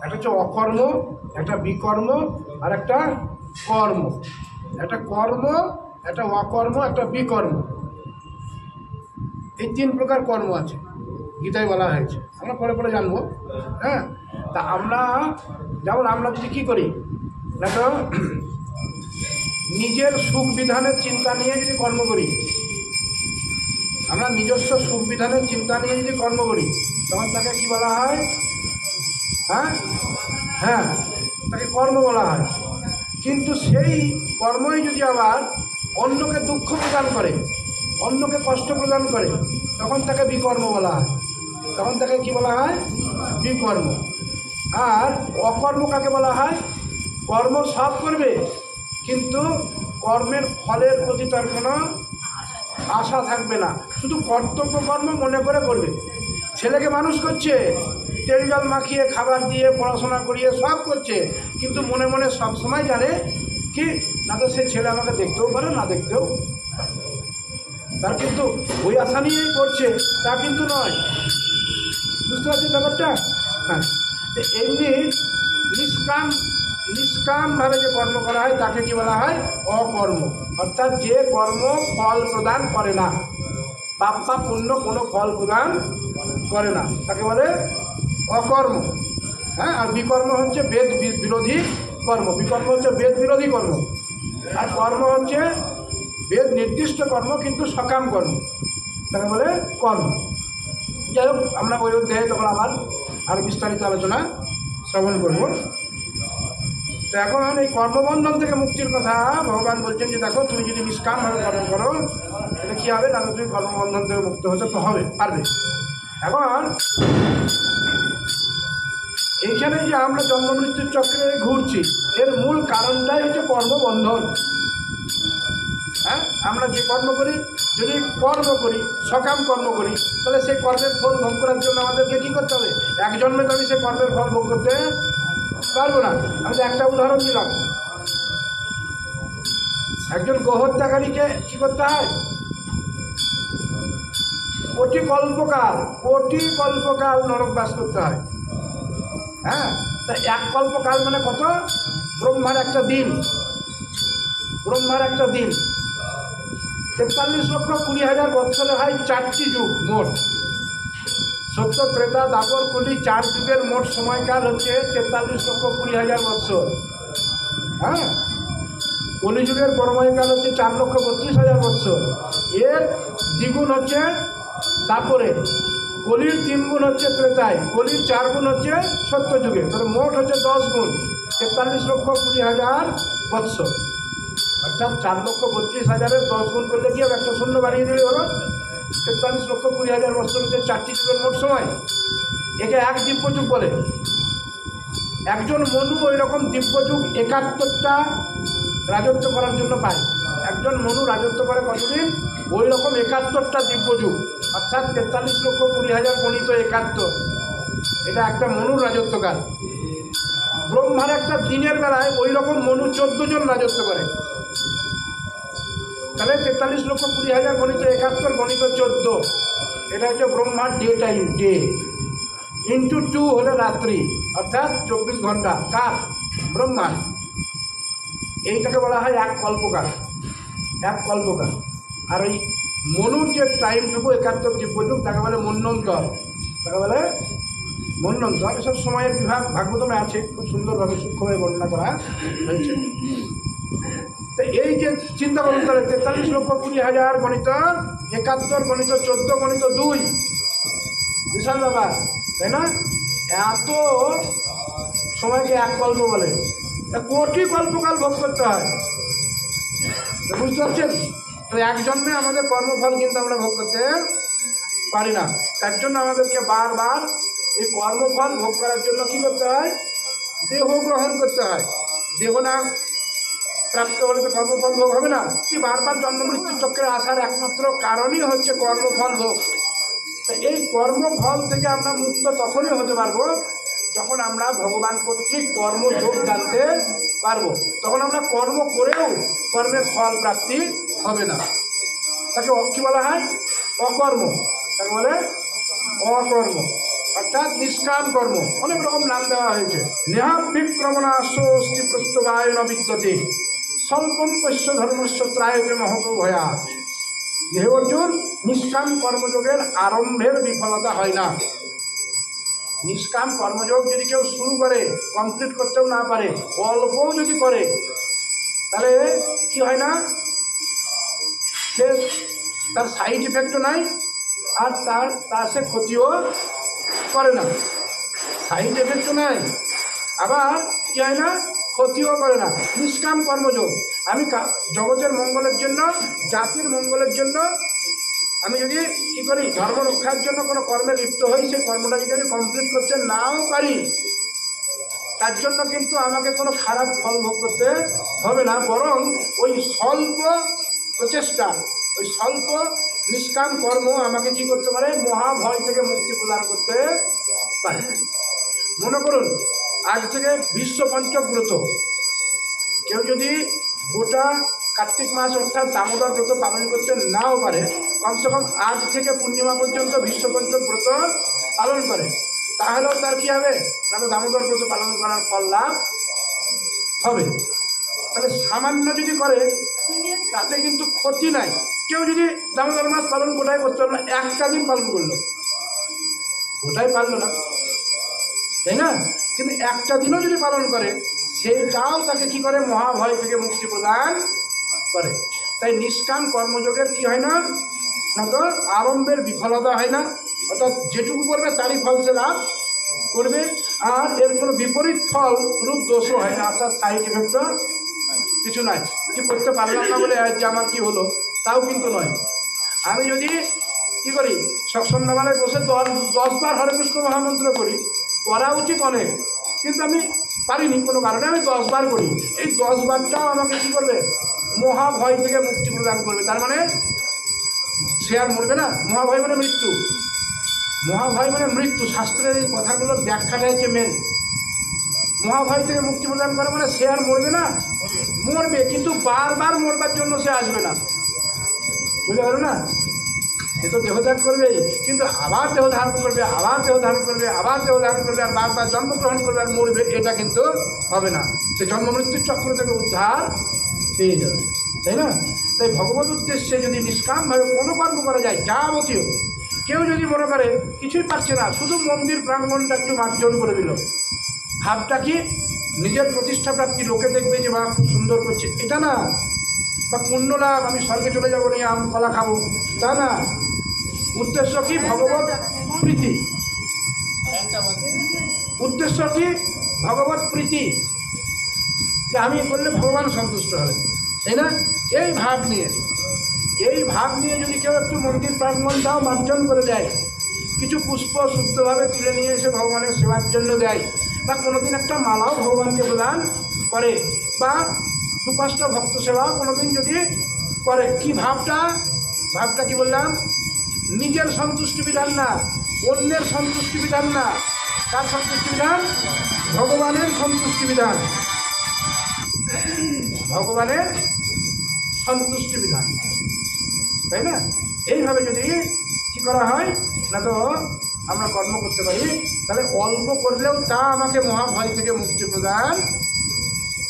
Speaker 1: একটা হচ্ছে অকর্ম, একটা বিকর্ম, আর একটা কর্ম। একটা কর্ম, একটা অকর্ম, একটা বিকর্ম, এই 3 প্রকার কর্ম আছে, গীতায় বলা হয়েছে। আমরা পরে পরে জানবো। হ্যাঁ, তা আমরা যেমন আমরা যদি কী করি, না তো নিজের সুখ বিধানের চিন্তা নিয়ে যদি কর্ম করি, আমরা নিজস্ব সুখ বিধানের চিন্তা নিয়ে যদি কর্ম করি, তখন তাকে কি বলা হয়? হ্যাঁ, তাকে কর্ম বলা হয়। কিন্তু সেই কর্মই যদি আবার অন্যকে দুঃখ প্রদান করে, অন্যকে কষ্ট প্রদান করে, তখন তাকে বিকর্ম বলা হয়। তখন তাকে কি বলা হয়? বিকর্ম। আর অকর্ম কাকে বলা হয়? কর্ম সব করবে, কিন্তু কর্মের ফলের প্রতি তার কোনো আশা থাকবে না, শুধু কর্তব্য কর্ম মনে করে করবে। ছেলেকে মানুষ করছে, তেল জল মাখিয়ে, খাবার দিয়ে, পড়াশোনা করিয়ে সব করছে, কিন্তু মনে মনে সবসময় জানে কি, না তো সে ছেলে আমাকে দেখতেও পারে, না দেখতেও পারে। তার কিন্তু ওই আশা নিয়েই করছে, তা কিন্তু নয়। বুঝতে পারছেন ব্যাপারটা? হ্যাঁ, এমনি নিষ্কামভাবে যে কর্ম করা হয় তাকে কি বলা হয়? অকর্ম। অর্থাৎ যে কর্ম ফল প্রদান করে না, পাপ বা পুণ্য কোনো ফল প্রদান করে না, তাকে বলে অকর্ম। হ্যাঁ, আর বিকর্ম হচ্ছে বেদ বিরোধী কর্ম। বিকর্ম হচ্ছে বেদ বিরোধী কর্ম, আর কর্ম হচ্ছে বেদ নির্দিষ্ট কর্ম কিন্তু সকাম কর্ম, তাকে বলে কর্ম। যাই হোক, আমরা ওই অধ্যায়ে তখন আরও বিস্তারিত আলোচনা শ্রবণ করব। তো এখন এই কর্মবন্ধন থেকে মুক্তির কথা ভগবান বলছেন যে দেখো, তুমি যদি নিষ্কামভাবে কর্ম করো, এটা কী হবে? না তুমি কর্মবন্ধন থেকে মুক্ত হতে তো পারবে। এখন এইখানে যে আমরা জন্ম মৃত্যুর চক্রে ঘুরছি, এর মূল কারণটাই হচ্ছে কর্মবন্ধন। হ্যাঁ, আমরা যে কর্ম করি যদি কর্ম করি, সকাম কর্ম করি, তাহলে সেই কর্মের ফল ভোগ করার জন্য আমাদেরকে কী করতে হবে? এক জন্মে তো আমি সেই কর্মের ফল ভোগ করতে পারবো না। আমি তো একটা উদাহরণ দিলাম। একজন গোহত্যাকারীকে কী করতে হয়? কোটি কল্পকাল নরকবাস করতে হয়। হ্যাঁ, তা এক কল্পকাল মানে কত? ব্রহ্মার একটা দিন। 43,20,000 বৎসরে হয় 4টি যুগ মোট। সত্য, ত্রেতা, দাপর, কলি 4 যুগের মোট সময়কাল হচ্ছে 43,20,000 বৎসর। হ্যাঁ, কলিযুগের সময়কাল হচ্ছে 4,32,000 বৎসর। এর দ্বিগুণ হচ্ছে দাপরে, কলির 3 গুণ হচ্ছে ত্রেতায়, কলির 4 গুণ হচ্ছে সত্য যুগে। তাহলে মোট হচ্ছে 10 গুণ, 43,20,000 বৎসর। অর্থাৎ 4,32,000-এর 10 গুণ করলে কি হবে? একটা শূন্য বাড়িয়ে দিলে হলো 43,20,000 বৎসর হচ্ছে 4টি যুগের মোট সময়। একে এক দিব্যযুগ বলে। একজন মনু ওই রকম দিব্যযুগ 71টা রাজত্ব করার জন্য পায়। একজন মনু রাজত্ব করে কতদিন? ওই রকম 71টা দিব্যযুগ, অর্থাৎ 43,20,000 গণিত 71। এটা একটা মনুর রাজত্বকাল। ব্রহ্মার একটা দিনের বেলায় ওই রকম মনু 14 জন রাজত্ব করে। তাহলে 43,20,000 গণিত 71 গণিত 14, এটা হচ্ছে ব্রহ্মার ডে টাইম। ডে ইন্টু 2 হলে রাত্রি, অর্থাৎ 24 ঘন্টা। কার? ব্রহ্মার। এইটাকে বলা হয় এক কল্পকাল। আর ওই মনুর যে টাইমটুকু 71 দিব্যযুগ, তাকে বলে মন্বন্তর। এসব সময়ের বিভাগ ভাগবতমে আছে, খুব সুন্দরভাবে সূক্ষ্মভাবে বর্ণনা করা হয়েছে। তো এই যে চিন্তা করুন, তাহলে 43,20,000 গণিত 71 গণিত 14 গণিত 2, বিশাল ব্যাপার, তাই না? এত সময়কে এক কল্প বলে। কোটি কল্পকাল ভোগ করতে হয়, বুঝতে পারছেন? তো এক জন্মে আমাদের কর্মফল কিন্তু আমরা ভোগ করতে পারি না। তার জন্য আমাদেরকে বারবার এই কর্মফল ভোগ করার জন্য কি করতে হয়? দেহ গ্রহণ করতে হয়। দেহ না প্রাপ্ত হলে তো কর্মফল ভোগ হবে না। কি বারবার জন্ম মৃত্যু চক্রে আসার একমাত্র কারণই হচ্ছে কর্মফল ভোগ। তো এই কর্মফল থেকে আমরা মুক্ত তখনই হতে পারবো যখন আমরা ভগবান কর্তৃক কর্মযোগ জানতে পারবো। তখন আমরা কর্ম করেও কর্মের ফল প্রাপ্তি হবে না। তাকে কি বলা হয়? অকর্ম। তাকে বলে অকর্ম, অর্থাৎ নিষ্কাম কর্ম। অনেক রকম নাম দেওয়া হয়েছে। নেহাবিক্রমণাশোস্তি প্রত্যগায় ন বিদ্যতে স্বল্পম পশ্য ধর্মস্য ত্রায়তে মহত ভয়া। হে অর্জুন, নিষ্কাম কর্মযোগের আরম্ভের বিফলতা হয় না। নিষ্কাম কর্মযোগ যদি কেউ শুরু করে, কমপ্লিট করতেও না পারে, অল্পও যদি করে, তাহলে কি হয় না? সে তার সাইড ইফেক্টও নাই, আর তার সে ক্ষতিও করে না। সাইড এফেক্টও নাই, আবার কি হয় না? ক্ষতিও করে না। নিষ্কাম কর্মযোগ, আমি জগতের মঙ্গলের জন্য, জাতির মঙ্গলের জন্য আমি যদি কী করি, ধর্ম রক্ষার জন্য কোনো কর্মে লিপ্ত হই, সেই কর্মটা যদি আমি কমপ্লিট করতে নাও পারি, তার জন্য কিন্তু আমাকে কোনো খারাপ ফল ভোগ করতে হবে না। বরং ওই স্বল্প প্রচেষ্টা, ওই স্বল্প নিষ্কাম কর্ম আমাকে কি করতে পারে? মহাভয় থেকে মুক্তি প্রদান করতে পারে। মনে করুন, আজ থেকে বিশ্ব পঞ্চক ব্রত কেউ যদি গোটা কার্তিক মাস অর্থাৎ দামোদর ব্রত পালন করতে নাও পারে, কমসে কম আজ থেকে পূর্ণিমা পর্যন্ত বিশ্ব পঞ্চক ব্রত পালন করে, তাহলেও তার কি হবে? না, দামোদর ব্রত পালন করার ফল লাভ হবে। তাহলে সামান্য যদি করে তাতে কিন্তু ক্ষতি নাই। কেউ যদি দামোদর মাস পালন গোটাই করতে পারলো না, একটা দিন পালন করলো, গোটাই পারলো না, তাই না? কিন্তু একটা দিনও যদি পালন করে, সেইটাও তাকে কি করে? মহাভয় থেকে মুক্তি প্রদান করে। তাই নিষ্কাম কর্মযোগের কি হয় না? না তো আরম্ভের বিফলতা হয় না, অর্থাৎ যেটুকু করবে তারই ফল সে লাভ করবে, আর এর কোনো বিপরীত ফল রূপ দোষও হয় না, অর্থাৎ সাইড ইফেক্ট কিছু নাই। কিছু করতে পারলাম না বলে আজ আমার কি হলো, তাও কিন্তু নয়। আমি যদি কি করি, সন্ধ্যাবেলায় বসে 10 বার হরে কৃষ্ণ মহামন্ত্র করি, করা উচিত অনেক, কিন্তু আমি পারিনি কোনো কারণে, আমি 10 বার করি। এই 10 বারটাও আমাকে কি করবে? মহাভয় থেকে মুক্তি প্রদান করবে। তার মানে সে আর মরবে না। মহাভয় মানে মৃত্যু, মহাভয় মানে মৃত্যু। শাস্ত্রের এই কথাগুলোর ব্যাখ্যাটা হচ্ছে মেন। মহাভয় থেকে মুক্তি প্রদান করে মানে সে আর মরবে না, মরবে, কিন্তু বারবার মরবার জন্য সে আসবে না। বুঝতে পারো না? সে তো দেহত্যাগ করবে, কিন্তু আবার দেহ ধারণ করবে, আবার দেহ ধারণ করবে, আবার দেহ ধারণ করবে, আর বারবার জন্মগ্রহণ করবে আর মরবে, এটা কিন্তু হবে না। সে জন্ম মৃত্যুর চক্র থেকে উদ্ধার পেয়ে যাবে, তাই না? তাই ভগবত উদ্দেশ্যে যদি নিষ্কামভাবে কোনো কর্ম করা যায়, যাবতীয়, কেউ যদি মনে করে কিছুই পারছে না, শুধু মন্দির প্রাঙ্গণটা একটু মার্জন করে দিল, ভাবটা কি নিজের প্রতিষ্ঠা প্রাপ্তি, লোকে দেখবে যে বা খুব সুন্দর করছে, এটা না। বা পুণ্য লাভ, আমি স্বর্গে চলে যাবো, নিয়ে আম কলা খাবো, তা না। উদ্দেশ্য কি? ভগবত প্রীতি। উদ্দেশ্য কি? ভগবত প্রীতি, যে আমি করলে ভগবান সন্তুষ্ট হবে, তাই না? এই ভাব নিয়ে, এই ভাব নিয়ে যদি কেউ একটু মন্দির প্রাঙ্গণটাও মার্জন করে দেয়, কিছু পুষ্প শুদ্ধভাবে তুলে নিয়ে এসে ভগবানের সেবার জন্য দেয়, বা কোনোদিন একটা মালাও ভগবানকে প্রদান করে, বা 2-5টা ভক্ত সেবাও কোনোদিন যদি করে, কি ভাবটা? ভাবটা কি বললাম? নিজের সন্তুষ্টি বিধান না, অন্যের সন্তুষ্টি বিধান না। কার সন্তুষ্টি বিধান? ভগবানের সন্তুষ্টি বিধান, ভগবানের সন্তুষ্টি বিধান, তাই না? এইভাবে যদি কি করা হয় না, তো আমরা কর্ম করতে পারি, তাহলে অল্প করলেও তা আমাকে মহাভয় থেকে মুক্তি প্রদান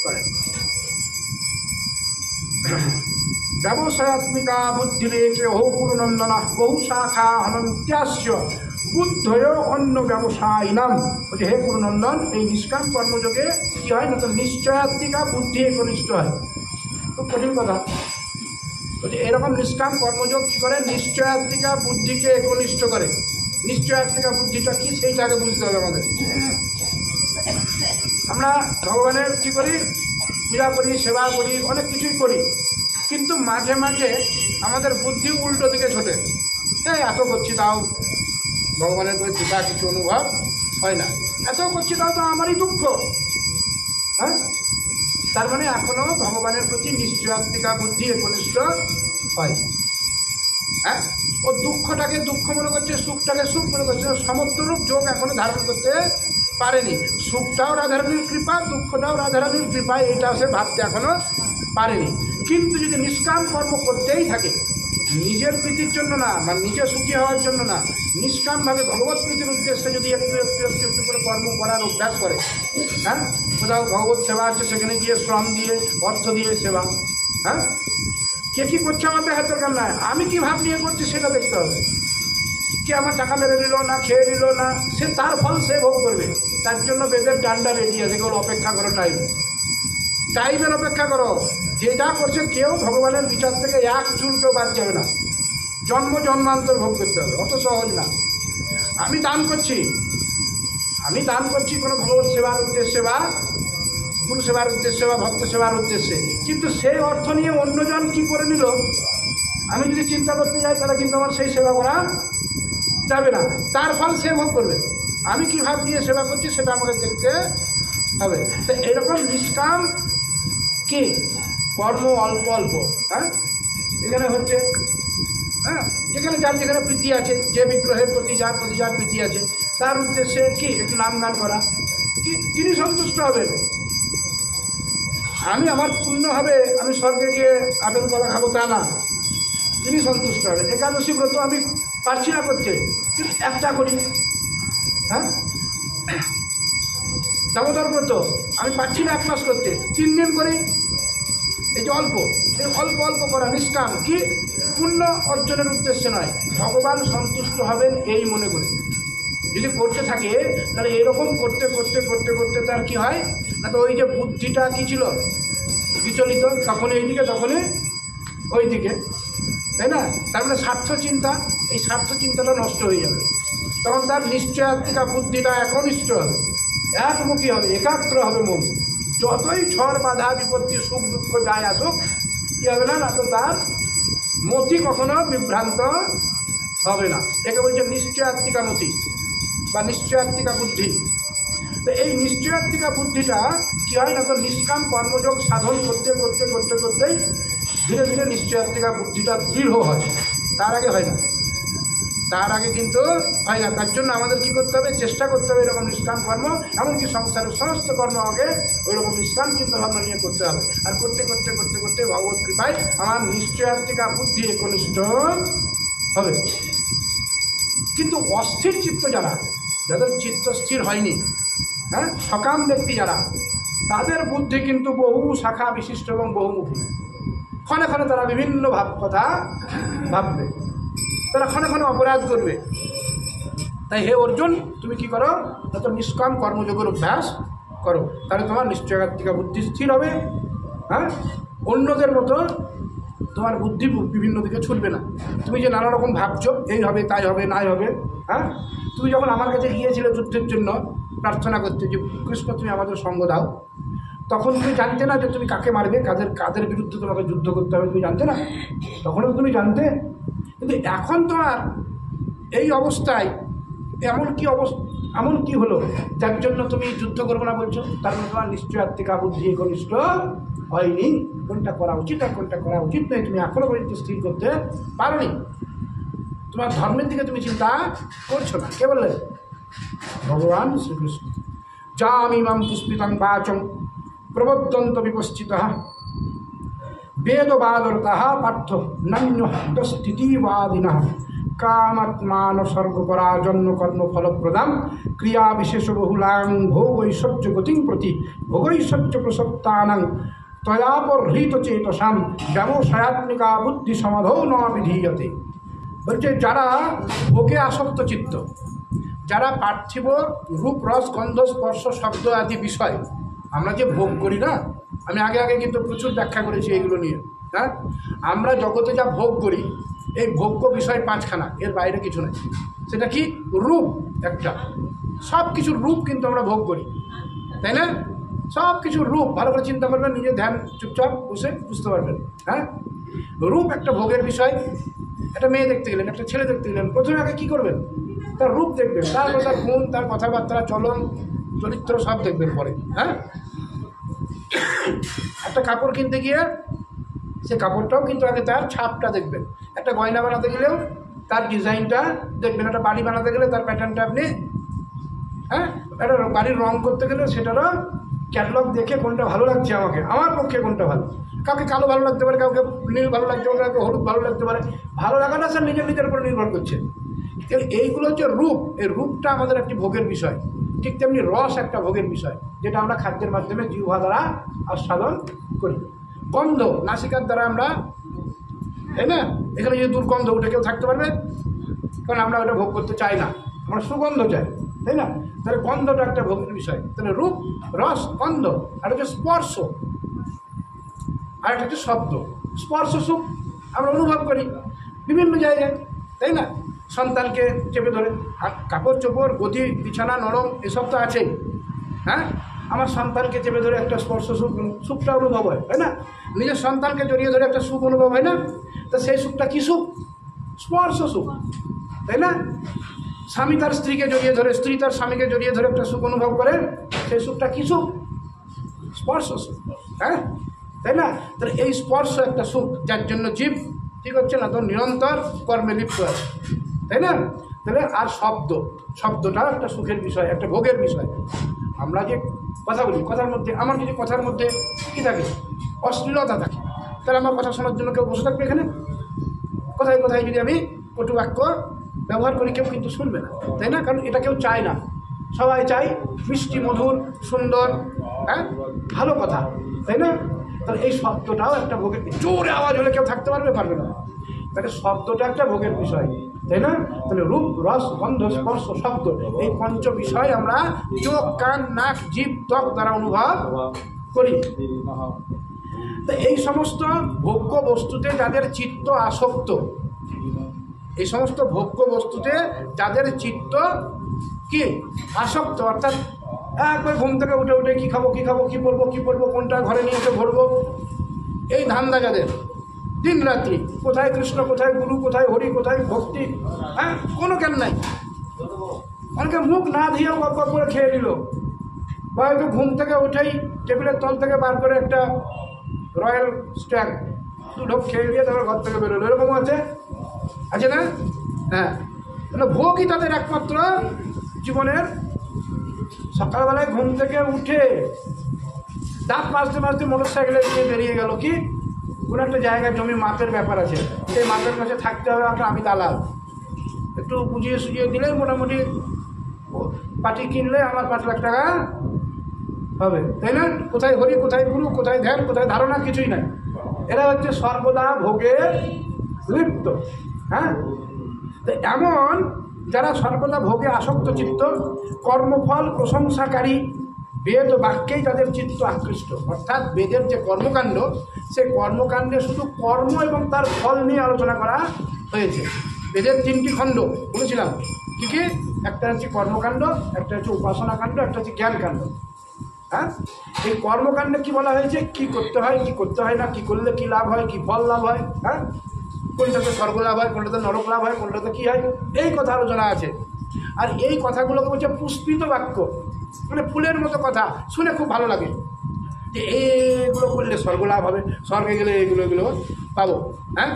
Speaker 1: করে। ব্যবসায়াত্মিকা বুদ্ধিরেকে অহপুরনন্দনা বহু শাখা হনন্ত্যাস্য বুদ্ধয় অন্য ব্যবসায়ীনাম। বলছে, হে পুরনন্দন, এই নিষ্কাম কর্মযোগে কি হয় না, তো নিশ্চয়াত্মিকা বুদ্ধি একনিষ্ঠ হয়। খুব কঠিন কথা। বলছে এরকম নিষ্কাম কর্মযোগ কি করে? নিশ্চয়াত্মিকা বুদ্ধিকে একনিষ্ঠ করে। নিশ্চয়াত্মিকা বুদ্ধিটা কি, সেইটাকে বুঝতে হবে আমাদের। আমরা ভগবানের কি করি? পূজা করি, সেবা করি, অনেক কিছুই করি, কিন্তু মাঝে মাঝে আমাদের বুদ্ধি উল্টো দিকে ছোটে। হ্যাঁ, এত করছি তাও ভগবানের প্রতি কৃপা কিছু অনুভব হয় না, এত করছি তাও তো আমারই দুঃখ। হ্যাঁ, তার মানে এখনো ভগবানের প্রতি নিশ্চয়াত্মিকা বুদ্ধি একনিষ্ঠ হয়। হ্যাঁ, ও দুঃখটাকে দুঃখ মনে করছে, সুখটাকে সুখ মনে করছে, সমস্তরূপ যোগ এখনো ধারণ করতে পারেনি। সুখটাও রাধারানীর কৃপা, দুঃখটাও রাধারানীর কৃপা, এইটা সে ভাবতে এখনো পারেনি। কিন্তু যদি নিষ্কাম কর্ম করতেই থাকে, নিজের প্রীতির জন্য না, বা নিজে সুখী হওয়ার জন্য না, নিষ্কামভাবে ভগবত প্রীতির উদ্দেশ্যে যদি একটু একটু একটু একটু করে কর্ম করার অভ্যাস করে, হ্যাঁ, কোথাও ভগবত সেবা আছে সেখানে গিয়ে শ্রম দিয়ে, অর্থ দিয়ে সেবা, হ্যাঁ, কে কী করছে আমার দেখার দরকার নাই, আমি কী ভাব নিয়ে করছি সেটা দেখতে হবে। কে আমার টাকা মেরে নিল না, খেয়ে নিল না, সে তার ফল সে ভোগ করবে। তার জন্য বেদের ডান্ডা রেডি আছে, কেবল অপেক্ষা করো টাইমের অপেক্ষা করো। যে যা করছে কেউ ভগবানের বিচার থেকে এক চুল কেউ বাদ যাবে না, জন্ম জন্মান্তর ভোগ করতে হবে, অত সহজ না। আমি দান করছি কোনো ভগবত সেবার উদ্দেশ্যে বা গুরু সেবার উদ্দেশ্যে বা ভক্ত সেবার উদ্দেশ্যে, কিন্তু সেই অর্থ নিয়ে অন্যজন কি করে নিল আমি যদি চিন্তা করতে যাই, তাহলে কিন্তু আমার সেই সেবা করা যাবে না, তার ফল সে ভোগ করবে। আমি কী ভাব নিয়ে সেবা করছি সেটা আমাকে দেখতে হবে। তো এরকম নিষ্কাম কি কর্ম অল্প অল্প, হ্যাঁ, এখানে হচ্ছে, হ্যাঁ, যেখানে যার যেখানে প্রীতি আছে, যে বিগ্রহের প্রতি যার প্রীতি আছে, তার উদ্দেশ্যে কি একটু নাম গান করা, কি তিনি সন্তুষ্ট হবেন। আমি আমার পুণ্য হবে, আমি স্বর্গে গিয়ে আপেল কলা খাবো তা না, তিনি সন্তুষ্ট হবেন। একাদশী ব্রত আমি পারছি না করতে, কিন্তু একটা করি, হ্যাঁ, দামোদর ব্রত আমি পারছি না 1 মাস করতে, 3 দিন করি। এই যে অল্প অল্প করা নিষ্কাম, কি পুণ্য অর্জনের উদ্দেশ্যে নয়, ভগবান সন্তুষ্ট হবেন এই মনে করে যদি করতে থাকে, তাহলে এরকম করতে করতে করতে করতে তার কি হয় না, তো ওই যে বুদ্ধিটা কি ছিল বিচলিত, তখনই এইদিকে তখনই ওই দিকে, তাই না? তার মানে স্বার্থ চিন্তা, এই স্বার্থ চিন্তাটা নষ্ট হয়ে যাবে। তখন তার নিশ্চয়াত্মিকা বুদ্ধিটা একনিষ্ঠ হবে, একমুখী হবে, একাগ্র হবে মন। যতই ঝড় বাধা বিপত্তি সুখ দুঃখ যায় আসুক, কী হবে না, তো তার মতি কখনো বিভ্রান্ত হবে না। একে বলছে নিশ্চয়াত্মিকা মতি বা নিশ্চয়াত্মিকা বুদ্ধি। তো এই নিশ্চয়াত্মিকা বুদ্ধিটা কী হয় না, তো নিষ্কাম কর্মযোগ সাধন করতে করতে করতে করতেই ধীরে ধীরে নিশ্চয়াত্মিকা বুদ্ধিটা দৃঢ় হয়। তার আগে হয় না, তার আগে কিন্তু হয় না। তার জন্য আমাদের কী করতে হবে, চেষ্টা করতে হবে এরকম নিষ্কাম কর্ম, এমনকি সংসারের সমস্ত কর্ম আমাকে ওই রকম নিষ্কাম চিন্তাভাবনা নিয়ে করতে হবে। আর করতে করতে করতে করতে ভগবত কৃপায় আমার নিশ্চয়াত্মিকা বুদ্ধি একনিষ্ঠ হবে। কিন্তু অস্থির চিত্ত যারা, যাদের চিত্ত স্থির হয়নি, হ্যাঁ, সকাম ব্যক্তি যারা, তাদের বুদ্ধি কিন্তু বহু শাখা বিশিষ্ট এবং বহুমুখী। ক্ষণে ক্ষণে তারা বিভিন্ন কথা ভাববে, তারা ক্ষণে ক্ষণে অপরাধ করবে। তাই হে অর্জুন, তুমি কি করো, তো নিষ্কাম কর্মযোগের অভ্যাস করো, তাহলে তোমার নিশ্চয়াত্মিকা বুদ্ধি স্থির হবে। হ্যাঁ, অন্যদের মতো তোমার বুদ্ধি বিভিন্ন দিকে ছুটবে না। তুমি যে নানা রকম ভাবছো, এই হবে তাই হবে নাই হবে, হ্যাঁ, তুমি যখন আমার কাছে গিয়েছিলে যুদ্ধের জন্য প্রার্থনা করতে, যে কৃষ্ণ তুমি আমাদের সঙ্গ দাও, তখন তুমি জানতে না যে তুমি কাকে মারবে, কাদের বিরুদ্ধে তোমাকে যুদ্ধ করতে হবে, তুমি জানতে না, তখনও তুমি জানতে। কিন্তু এখন তোমার এই অবস্থায় এমন কি হলো যার জন্য তুমি যুদ্ধ করবো না বলছো? তার মানে তোমার নিশ্চয়াত্মিকা বুদ্ধি একনিষ্ঠ হয়নি। কোনটা করা উচিত আর কোনটা করা উচিত নয় তুমি এখনো পর্যন্ত স্থির করতে পারোনি। তোমার ধর্মের দিকে তুমি চিন্তা করছো না। কে বললেন? ভগবান শ্রীকৃষ্ণ। যামিমাম পুষ্পিতাং বাচং প্রবদ্ধন্ত বিপশ্চিতঃ বেদবাদরতঃ পার্থ নান্যস্থিতিবাদিনঃ কামাত্মান স্বর্গপরাজন্য কর্মফলপ্রদাম ক্রিয়া বিশেষ বহুলাং ভোগৈশ্বর্য গতিং প্রতি ভোগৈশ্বর্য প্রসক্তানাং তয়াপহৃত চেতসাম ব্যবসায়াত্মিকা বুদ্ধি সমাধৌ ন বিধীয়তে। বলছে যারা ভোগে আসক্ত চিত্ত, যারা পার্থিব রূপ রস গন্ধ স্পর্শ শব্দ আদি বিষয় আমরা যে ভোগ করি না, আমি আগে কিন্তু প্রচুর ব্যাখ্যা করেছি এইগুলো নিয়ে। হ্যাঁ, আমরা জগতে যা ভোগ করি, এই ভোগ্য বিষয় পাঁচখানা, এর বাইরে কিছু নেই। সেটা কি? রূপ একটা, সব কিছুর রূপ কিন্তু আমরা ভোগ করি, তাই না? সব কিছুর রূপ ভালো করে চিন্তা করবেন, নিজে ধ্যান চুপচাপ বসে বুঝতে পারবেন। হ্যাঁ, রূপ একটা ভোগের বিষয়। একটা মেয়ে দেখতে গেলেন, একটা ছেলে দেখতে গেলেন, প্রথমে আগে কী করবেন? তার রূপ দেখবেন, তারপর তার গুণ, তার কথাবার্তা, চলন, চরিত্র সব দেখবেন পরে। হ্যাঁ, একটা কাপড় কিনতে গিয়ে সে কাপড়টাও কিন্তু আগে তার ছাপটা দেখবেন। একটা গয়না বানাতে গেলেও তার ডিজাইনটা দেখবেন। একটা বাড়ি বানাতে গেলে তার প্যাটার্নটা আপনি, হ্যাঁ, একটা বাড়ির রং করতে গেলে সেটারও ক্যাটালগ দেখে কোনটা ভালো লাগছে আমাকে, আমার পক্ষে কোনটা ভালো। কাউকে কালো ভালো লাগতে পারে, কাউকে নীল ভালো লাগতে পারে, কাউকে হলুদ ভালো লাগতে পারে। ভালো লাগাটা স্যার নিজের উপর নির্ভর করছে। এইগুলো হচ্ছে রূপ। এই রূপটা আমাদের একটি ভোগের বিষয়। ঠিক তেমনি রস একটা ভোগের বিষয়, যেটা আমরা খাদ্যের মাধ্যমে জিহ্বা দ্বারা আস্বাদন করি। গন্ধ নাসিকার দ্বারা আমরা, তাই না? এখানে যদি দুর্গন্ধ উঠে কেউ থাকতে পারবে? কারণ আমরা ওটা ভোগ করতে চাই না, আমরা সুগন্ধ চাই, তাই না? তাহলে গন্ধটা একটা ভোগের বিষয়। তাহলে রূপ, রস, গন্ধ, আর হচ্ছে স্পর্শ, আর একটা হচ্ছে শব্দ। স্পর্শ সুখ আমরা অনুভব করি বিভিন্ন জায়গায়, তাই না? সন্তানকে চেপে ধরে, কাপড় চোপড়, গদি, বিছানা নরম, এসব তো আছেই। হ্যাঁ, আমার সন্তানকে চেপে ধরে একটা স্পর্শ সুখটা অনুভব হয়, তাই না? নিজের সন্তানকে জড়িয়ে ধরে একটা সুখ অনুভব হয় না? তো সেই সুখটা কী সুখ? স্পর্শ সুখ, তাই না? স্বামী তার স্ত্রীকে জড়িয়ে ধরে, স্ত্রী তার স্বামীকে জড়িয়ে ধরে একটা সুখ অনুভব করে, সেই সুখটা কী সুখ? স্পর্শ সুখ। হ্যাঁ, তাই না? তাহলে এই স্পর্শ একটা সুখ, যার জন্য জীব ঠিক হচ্ছে না, তো নিরন্তর কর্মে লিপ্ত আছে, তাই না? তাহলে আর শব্দটাও একটা সুখের বিষয়, একটা ভোগের বিষয়। আমরা যে কথা বলি, কথার মধ্যে আমার যদি কথার মধ্যে কী থাকে? অশ্লীলতা থাকে, তাহলে আমার কথা শোনার জন্য কেউ বসে থাকবে এখানে? কোথায় কোথায় যদি আমি কটু বাক্য ব্যবহার করি, কেউ কিন্তু শুনবে না, তাই না? কারণ এটা কেউ চায় না। সবাই চাই মিষ্টি, মধুর, সুন্দর, হ্যাঁ, ভালো কথা, তাই না? তাহলে এই শব্দটাও একটা ভোগের। জোরে আওয়াজ হলে কেউ থাকতে পারবে না। তাহলে শব্দটা একটা ভোগের বিষয়, তাই না? তাহলে রূপ, রস, গন্ধ, স্পর্শ, শব্দ, এই পঞ্চ বিষয় আমরা চোখ, কান, নাক, জিভ, ত্বক দ্বারা অনুভব করি। তো এই সমস্ত ভোগ্য বস্তুতে যাদের চিত্ত আসক্ত, এই সমস্ত ভোগ্য বস্তুতে যাদের চিত্ত কি আসক্ত, অর্থাৎ একবার ঘুম থেকে উঠে কী খাবো, কী পরবো, কোনটা ঘরে নিয়ে এসে ভরবো, এই ধান্দা যাদের, দিন রাত্রি কোথায় কৃষ্ণ, কোথায় গুরু, কোথায় হরি, কোথায় ভক্তি, হ্যাঁ, কোনো জ্ঞান নাই। অনেকে মুখ না দিয়েও গপ করে খেয়ে নিল, বা হয়তো ঘুম থেকে উঠেই টেবিলের তল থেকে বার করে একটা রয়্যাল স্ট্যাগ 2 ঢোক খেয়ে দিয়ে তারপর ঘর থেকে বেরোলো, এরকমও আছে, আছে না? হ্যাঁ, মানে ভোগই তাদের একমাত্র জীবনের। সকালবেলায় ঘুম থেকে উঠে দাঁত মাজতে মাজতে মোটর সাইকেলে নিয়ে বেরিয়ে গেল, কি কোনো একটা জায়গায় জমি মাপের ব্যাপার আছে, সেই মাপের কাছে থাকতে হবে, আমি দালাল, একটু বুঝিয়ে সুঝিয়ে দিলে মোটামুটি পাটি কিনলে আমার 5 লাখ টাকা হবে, তাই না? কোথায় হরি, কোথায় গুরু, কোথায় ধ্যান, কোথায় ধারণা, কিছুই নাই। এরা হচ্ছে সর্বদা ভোগে লিপ্ত। হ্যাঁ, তো এমন যারা সর্বদা ভোগে আসক্ত চিত্ত, কর্মফল প্রশংসাকারী, বেদ বাক্যেই যাদের চিত্ত আকৃষ্ট, অর্থাৎ বেদের যে কর্মকাণ্ড, সেই কর্মকাণ্ডে শুধু কর্ম এবং তার ফল নিয়ে আলোচনা করা হয়েছে। বেদের 3টি খণ্ড বলেছিলাম, কী কী? একটা হচ্ছে কর্মকাণ্ড, একটা হচ্ছে উপাসনা কাণ্ড, একটা হচ্ছে জ্ঞানকাণ্ড। হ্যাঁ, এই কর্মকাণ্ডে কি বলা হয়েছে? কি করতে হয়, কি করতে হয় না, কি করলে কি লাভ হয়, কি ফল লাভ হয়, হ্যাঁ, কোনটাতে স্বর্গ লাভ হয়, কোনটাতে নরক লাভ হয়, কোনটাতে কী হয়, এই কথা আলোচনা আছে। আর এই কথাগুলোকে বলছে পুষ্পিত বাক্য, মানে ফুলের মতো কথা, শুনে খুব ভালো লাগে যে এইগুলো করলে স্বর্গ লাভ হবে, স্বর্গে গেলে এগুলো পাবো। হ্যাঁ,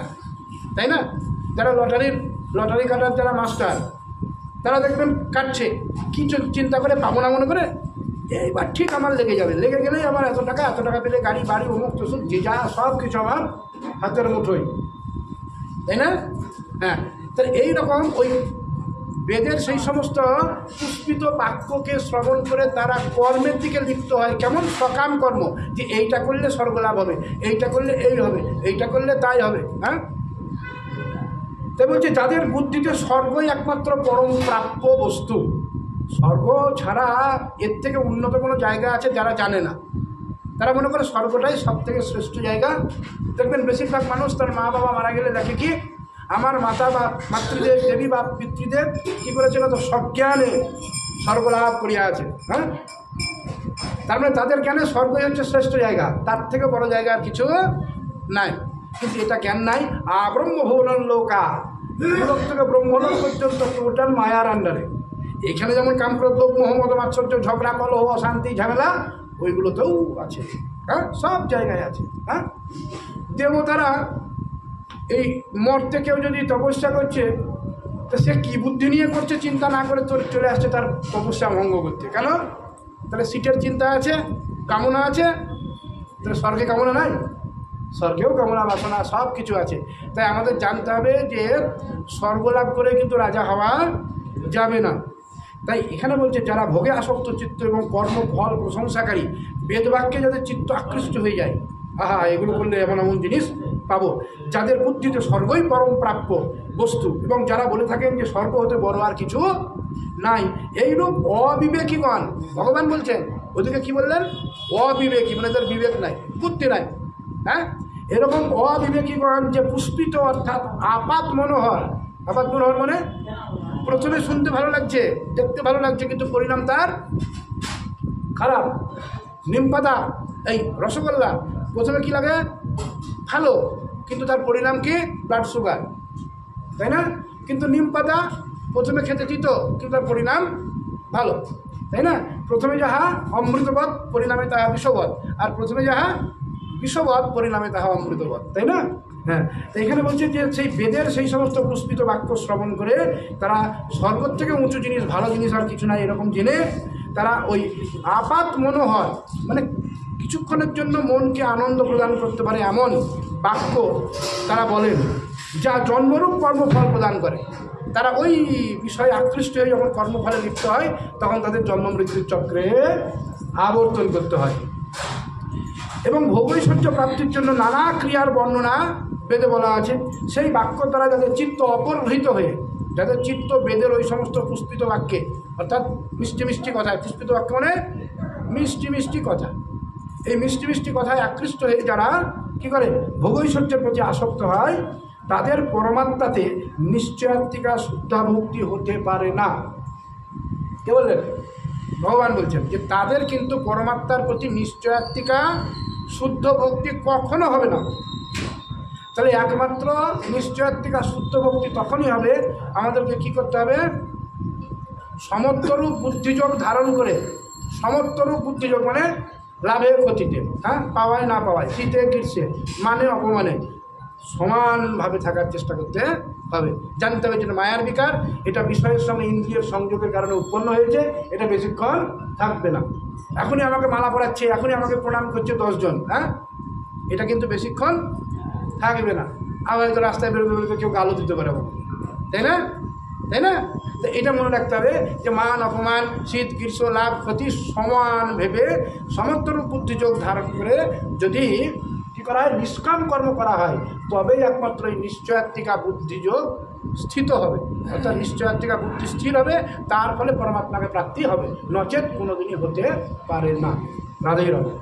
Speaker 1: তাই না? যারা লটারি কাটার যারা মাস্টার, তারা দেখবেন কাটছে, কি চিন্তা করে, পাবো না মনে করে, এইবার ঠিক আমার লেগে যাবে, লেগে গেলেই আমার এত টাকা পেলে গাড়ি বাড়ি অমুক তসুক যে যা সব কিছু আমার হাতের মুঠোয়, তাই না? হ্যাঁ, তাহলে এইরকম ওই বেদের সেই সমস্ত পুষ্পিত বাক্যকে শ্রবণ করে তারা কর্মের দিকে লিপ্ত হয়। কেমন? সকাম কর্ম, যে এইটা করলে স্বর্গ লাভ হবে, এইটা করলে এই হবে, এইটা করলে তাই হবে। হ্যাঁ, তাই বলছে যাদের বুদ্ধিতে স্বর্গই একমাত্র পরম প্রাপ্য বস্তু, স্বর্গ ছাড়া এর থেকে উন্নত কোনো জায়গা আছে যারা জানে না, তারা মনে করে স্বর্গটাই সব থেকে শ্রেষ্ঠ জায়গা। দেখবেন বেশিরভাগ মানুষ তার মা বাবা মারা গেলে দেখে কি, আমার মাতা বা মাতৃদেব, দেবী বা পিতৃদেব কী করেছিল, তো সজ্ঞানে স্বর্গ লাভ করিয়া আছে। হ্যাঁ, তার মানে তাদের জ্ঞানে স্বর্গই হচ্ছে শ্রেষ্ঠ জায়গা, তার থেকে বড় জায়গা আর কিছু নাই। কিন্তু এটা জ্ঞান নাই। ব্রহ্মভুবন লোকা, লোক থেকে ব্রহ্মলোক পর্যন্ত টোটাল মায়ার আন্ডারে। এখানে যেমন কামক্রোধ লোভ মোহ মদ মাৎসর্য ঝগড়া কলহ অশান্তি ঝামেলা, ওইগুলোতেও আছে। হ্যাঁ, সব জায়গায় আছে। হ্যাঁ, দেবতারা এই মর্তে কেউ যদি তপস্যা করছে, তো সে কী বুদ্ধি নিয়ে করছে চিন্তা না করে তোর চলে আসছে তার তপস্যা ভঙ্গ করতে। কেন? তাহলে সিটের চিন্তা আছে, কামনা আছে, তাহলে স্বর্গে কামনা নাই? স্বর্গেও কামনা বাসনা সব কিছু আছে। তাই আমাদের জানতে হবে যে স্বর্গলাভ করে কিন্তু রাজা হওয়া যাবে না। তাই এখানে বলছে যারা ভোগে আসক্ত চিত্ত এবং কর্মফল প্রশংসাকারী, বেদবাক্যে যাদের চিত্ত আকৃষ্ট হয়ে যায়, আহা এগুলো করলে এমন এমন জিনিস পাবো, যাদের বুদ্ধিতে স্বর্গই পরম প্রাপ্য বস্তু, এবং যারা বলে থাকেন যে স্বর্গ হতে বড় আর কিছু নাই, এইরূপ অবিবেকীগণ, ভগবান বলছেন ওদিকে কি বললেন? অবিবেকী, মানে তার বিবেক নাই, বুদ্ধি নাই। হ্যাঁ, এরকম অবিবেকীগণ যে পুষ্পিত অর্থাৎ আপাত মনোহর, আপাত মনোহর মানে প্রথমে শুনতে ভালো লাগছে, দেখতে ভালো লাগছে, কিন্তু পরিণাম তার খারাপ। নিমপাতা, এই রসগোল্লা প্রথমে কি লাগে ভালো, কিন্তু তার পরিণাম কি? ব্লাড সুগার, তাই না? কিন্তু নিমপাতা প্রথমে খেতে দিত, কিন্তু তার পরিণাম ভালো, তাই না? প্রথমে যাহা অমৃতবৎ পরিণামে তাহা বিষবৎ, আর প্রথমে যাহা বিষবৎ পরিণামে তাহা অমৃতবৎ, তাই না? হ্যাঁ, তো এখানে বলছে যে সেই বেদের সেই সমস্ত পুষ্পিত বাক্য শ্রবণ করে তারা স্বর্গের থেকে উঁচু জিনিস, ভালো জিনিস আর কিছু নাই এরকম জেনে তারা ওই আপাত মনোহর, মানে কিছুক্ষণের জন্য মনকে আনন্দ প্রদান করতে পারে এমন বাক্য তারা বলেন, যা জন্মরূপ কর্মফল প্রদান করে। তারা ওই বিষয়ে আকৃষ্ট হয়ে যখন কর্মফলে লিপ্ত হয়, তখন তাদের জন্ম মৃত্যুর চক্রে আবর্তন করতে হয়। এবং ভোগৈশ্বর্য প্রাপ্তির জন্য নানা ক্রিয়ার বর্ণনা বেদে বলা আছে। সেই বাক্য দ্বারা যাদের চিত্ত অপহৃত হয়ে, যাদের চিত্ত বেদের ওই সমস্ত পুষ্পিত বাক্যে, অর্থাৎ মিষ্টি মিষ্টি কথায়, পুষ্পিত বাক্য মানে মিষ্টি মিষ্টি কথা, এই মিষ্টি মিষ্টি কথায় আকৃষ্ট হয়ে যারা কী করে ভোগৈশ্বর্যের প্রতি আসক্ত হয়, তাদের পরমাত্মাতে নিশ্চয়াত্মিকা শুদ্ধাভক্তি হতে পারে না। কে বললেন? ভগবান বলছেন যে তাদের কিন্তু পরমাত্মার প্রতি নিশ্চয়াত্মিকা শুদ্ধ ভক্তি কখনো হবে না। তাহলে একমাত্র নিশ্চয়াত্মিকা শুদ্ধ ভক্তি তখনই হবে, আমাদেরকে কি করতে হবে? সমত্বরূপ বুদ্ধিযোগ ধারণ করে, সমত্বরূপ বুদ্ধিযোগ মানে লাভে ক্ষতিতে, হ্যাঁ, পাওয়ায় না পাওয়ায়, শীতে গ্রীষ্মে, মানে অপমানে সমানভাবে থাকার চেষ্টা করতে হবে। জানতে হবে যেটা মায়ার বিকার, এটা বিষয়ের সঙ্গে ইন্দ্রিয়ের সংযোগের কারণে উৎপন্ন হয়েছে, এটা বেশিক্ষণ থাকবে না। এখনই আমাকে মালা পরাচ্ছে, এখনই আমাকে প্রণাম করছে 10 জন, হ্যাঁ, এটা কিন্তু বেশিক্ষণ থাকবে না। আবার হয়তো রাস্তায় বেরোতে বেরোতে কেউ গালও দিতে পারে, তাই না, তাই না? তো এটা মনে রাখতে হবে যে মান অপমান, শীত গ্রীষ্ম, লাভ ক্ষতি সমান ভেবে সমগ্র বুদ্ধিযোগ ধারণ করে যদি কী করা হয়, নিষ্কাম কর্ম করা হয়, তবেই একমাত্র এই নিশ্চয়াত্মিকা বুদ্ধিযোগ স্থিত হবে। অর্থাৎ নিশ্চয়াত্মিকা বুদ্ধি স্থির হবে, তার ফলে পরমাত্মাকে প্রাপ্তি হবে, নচেত কোনোদিনই হতে পারে না। রাধেই রাধে।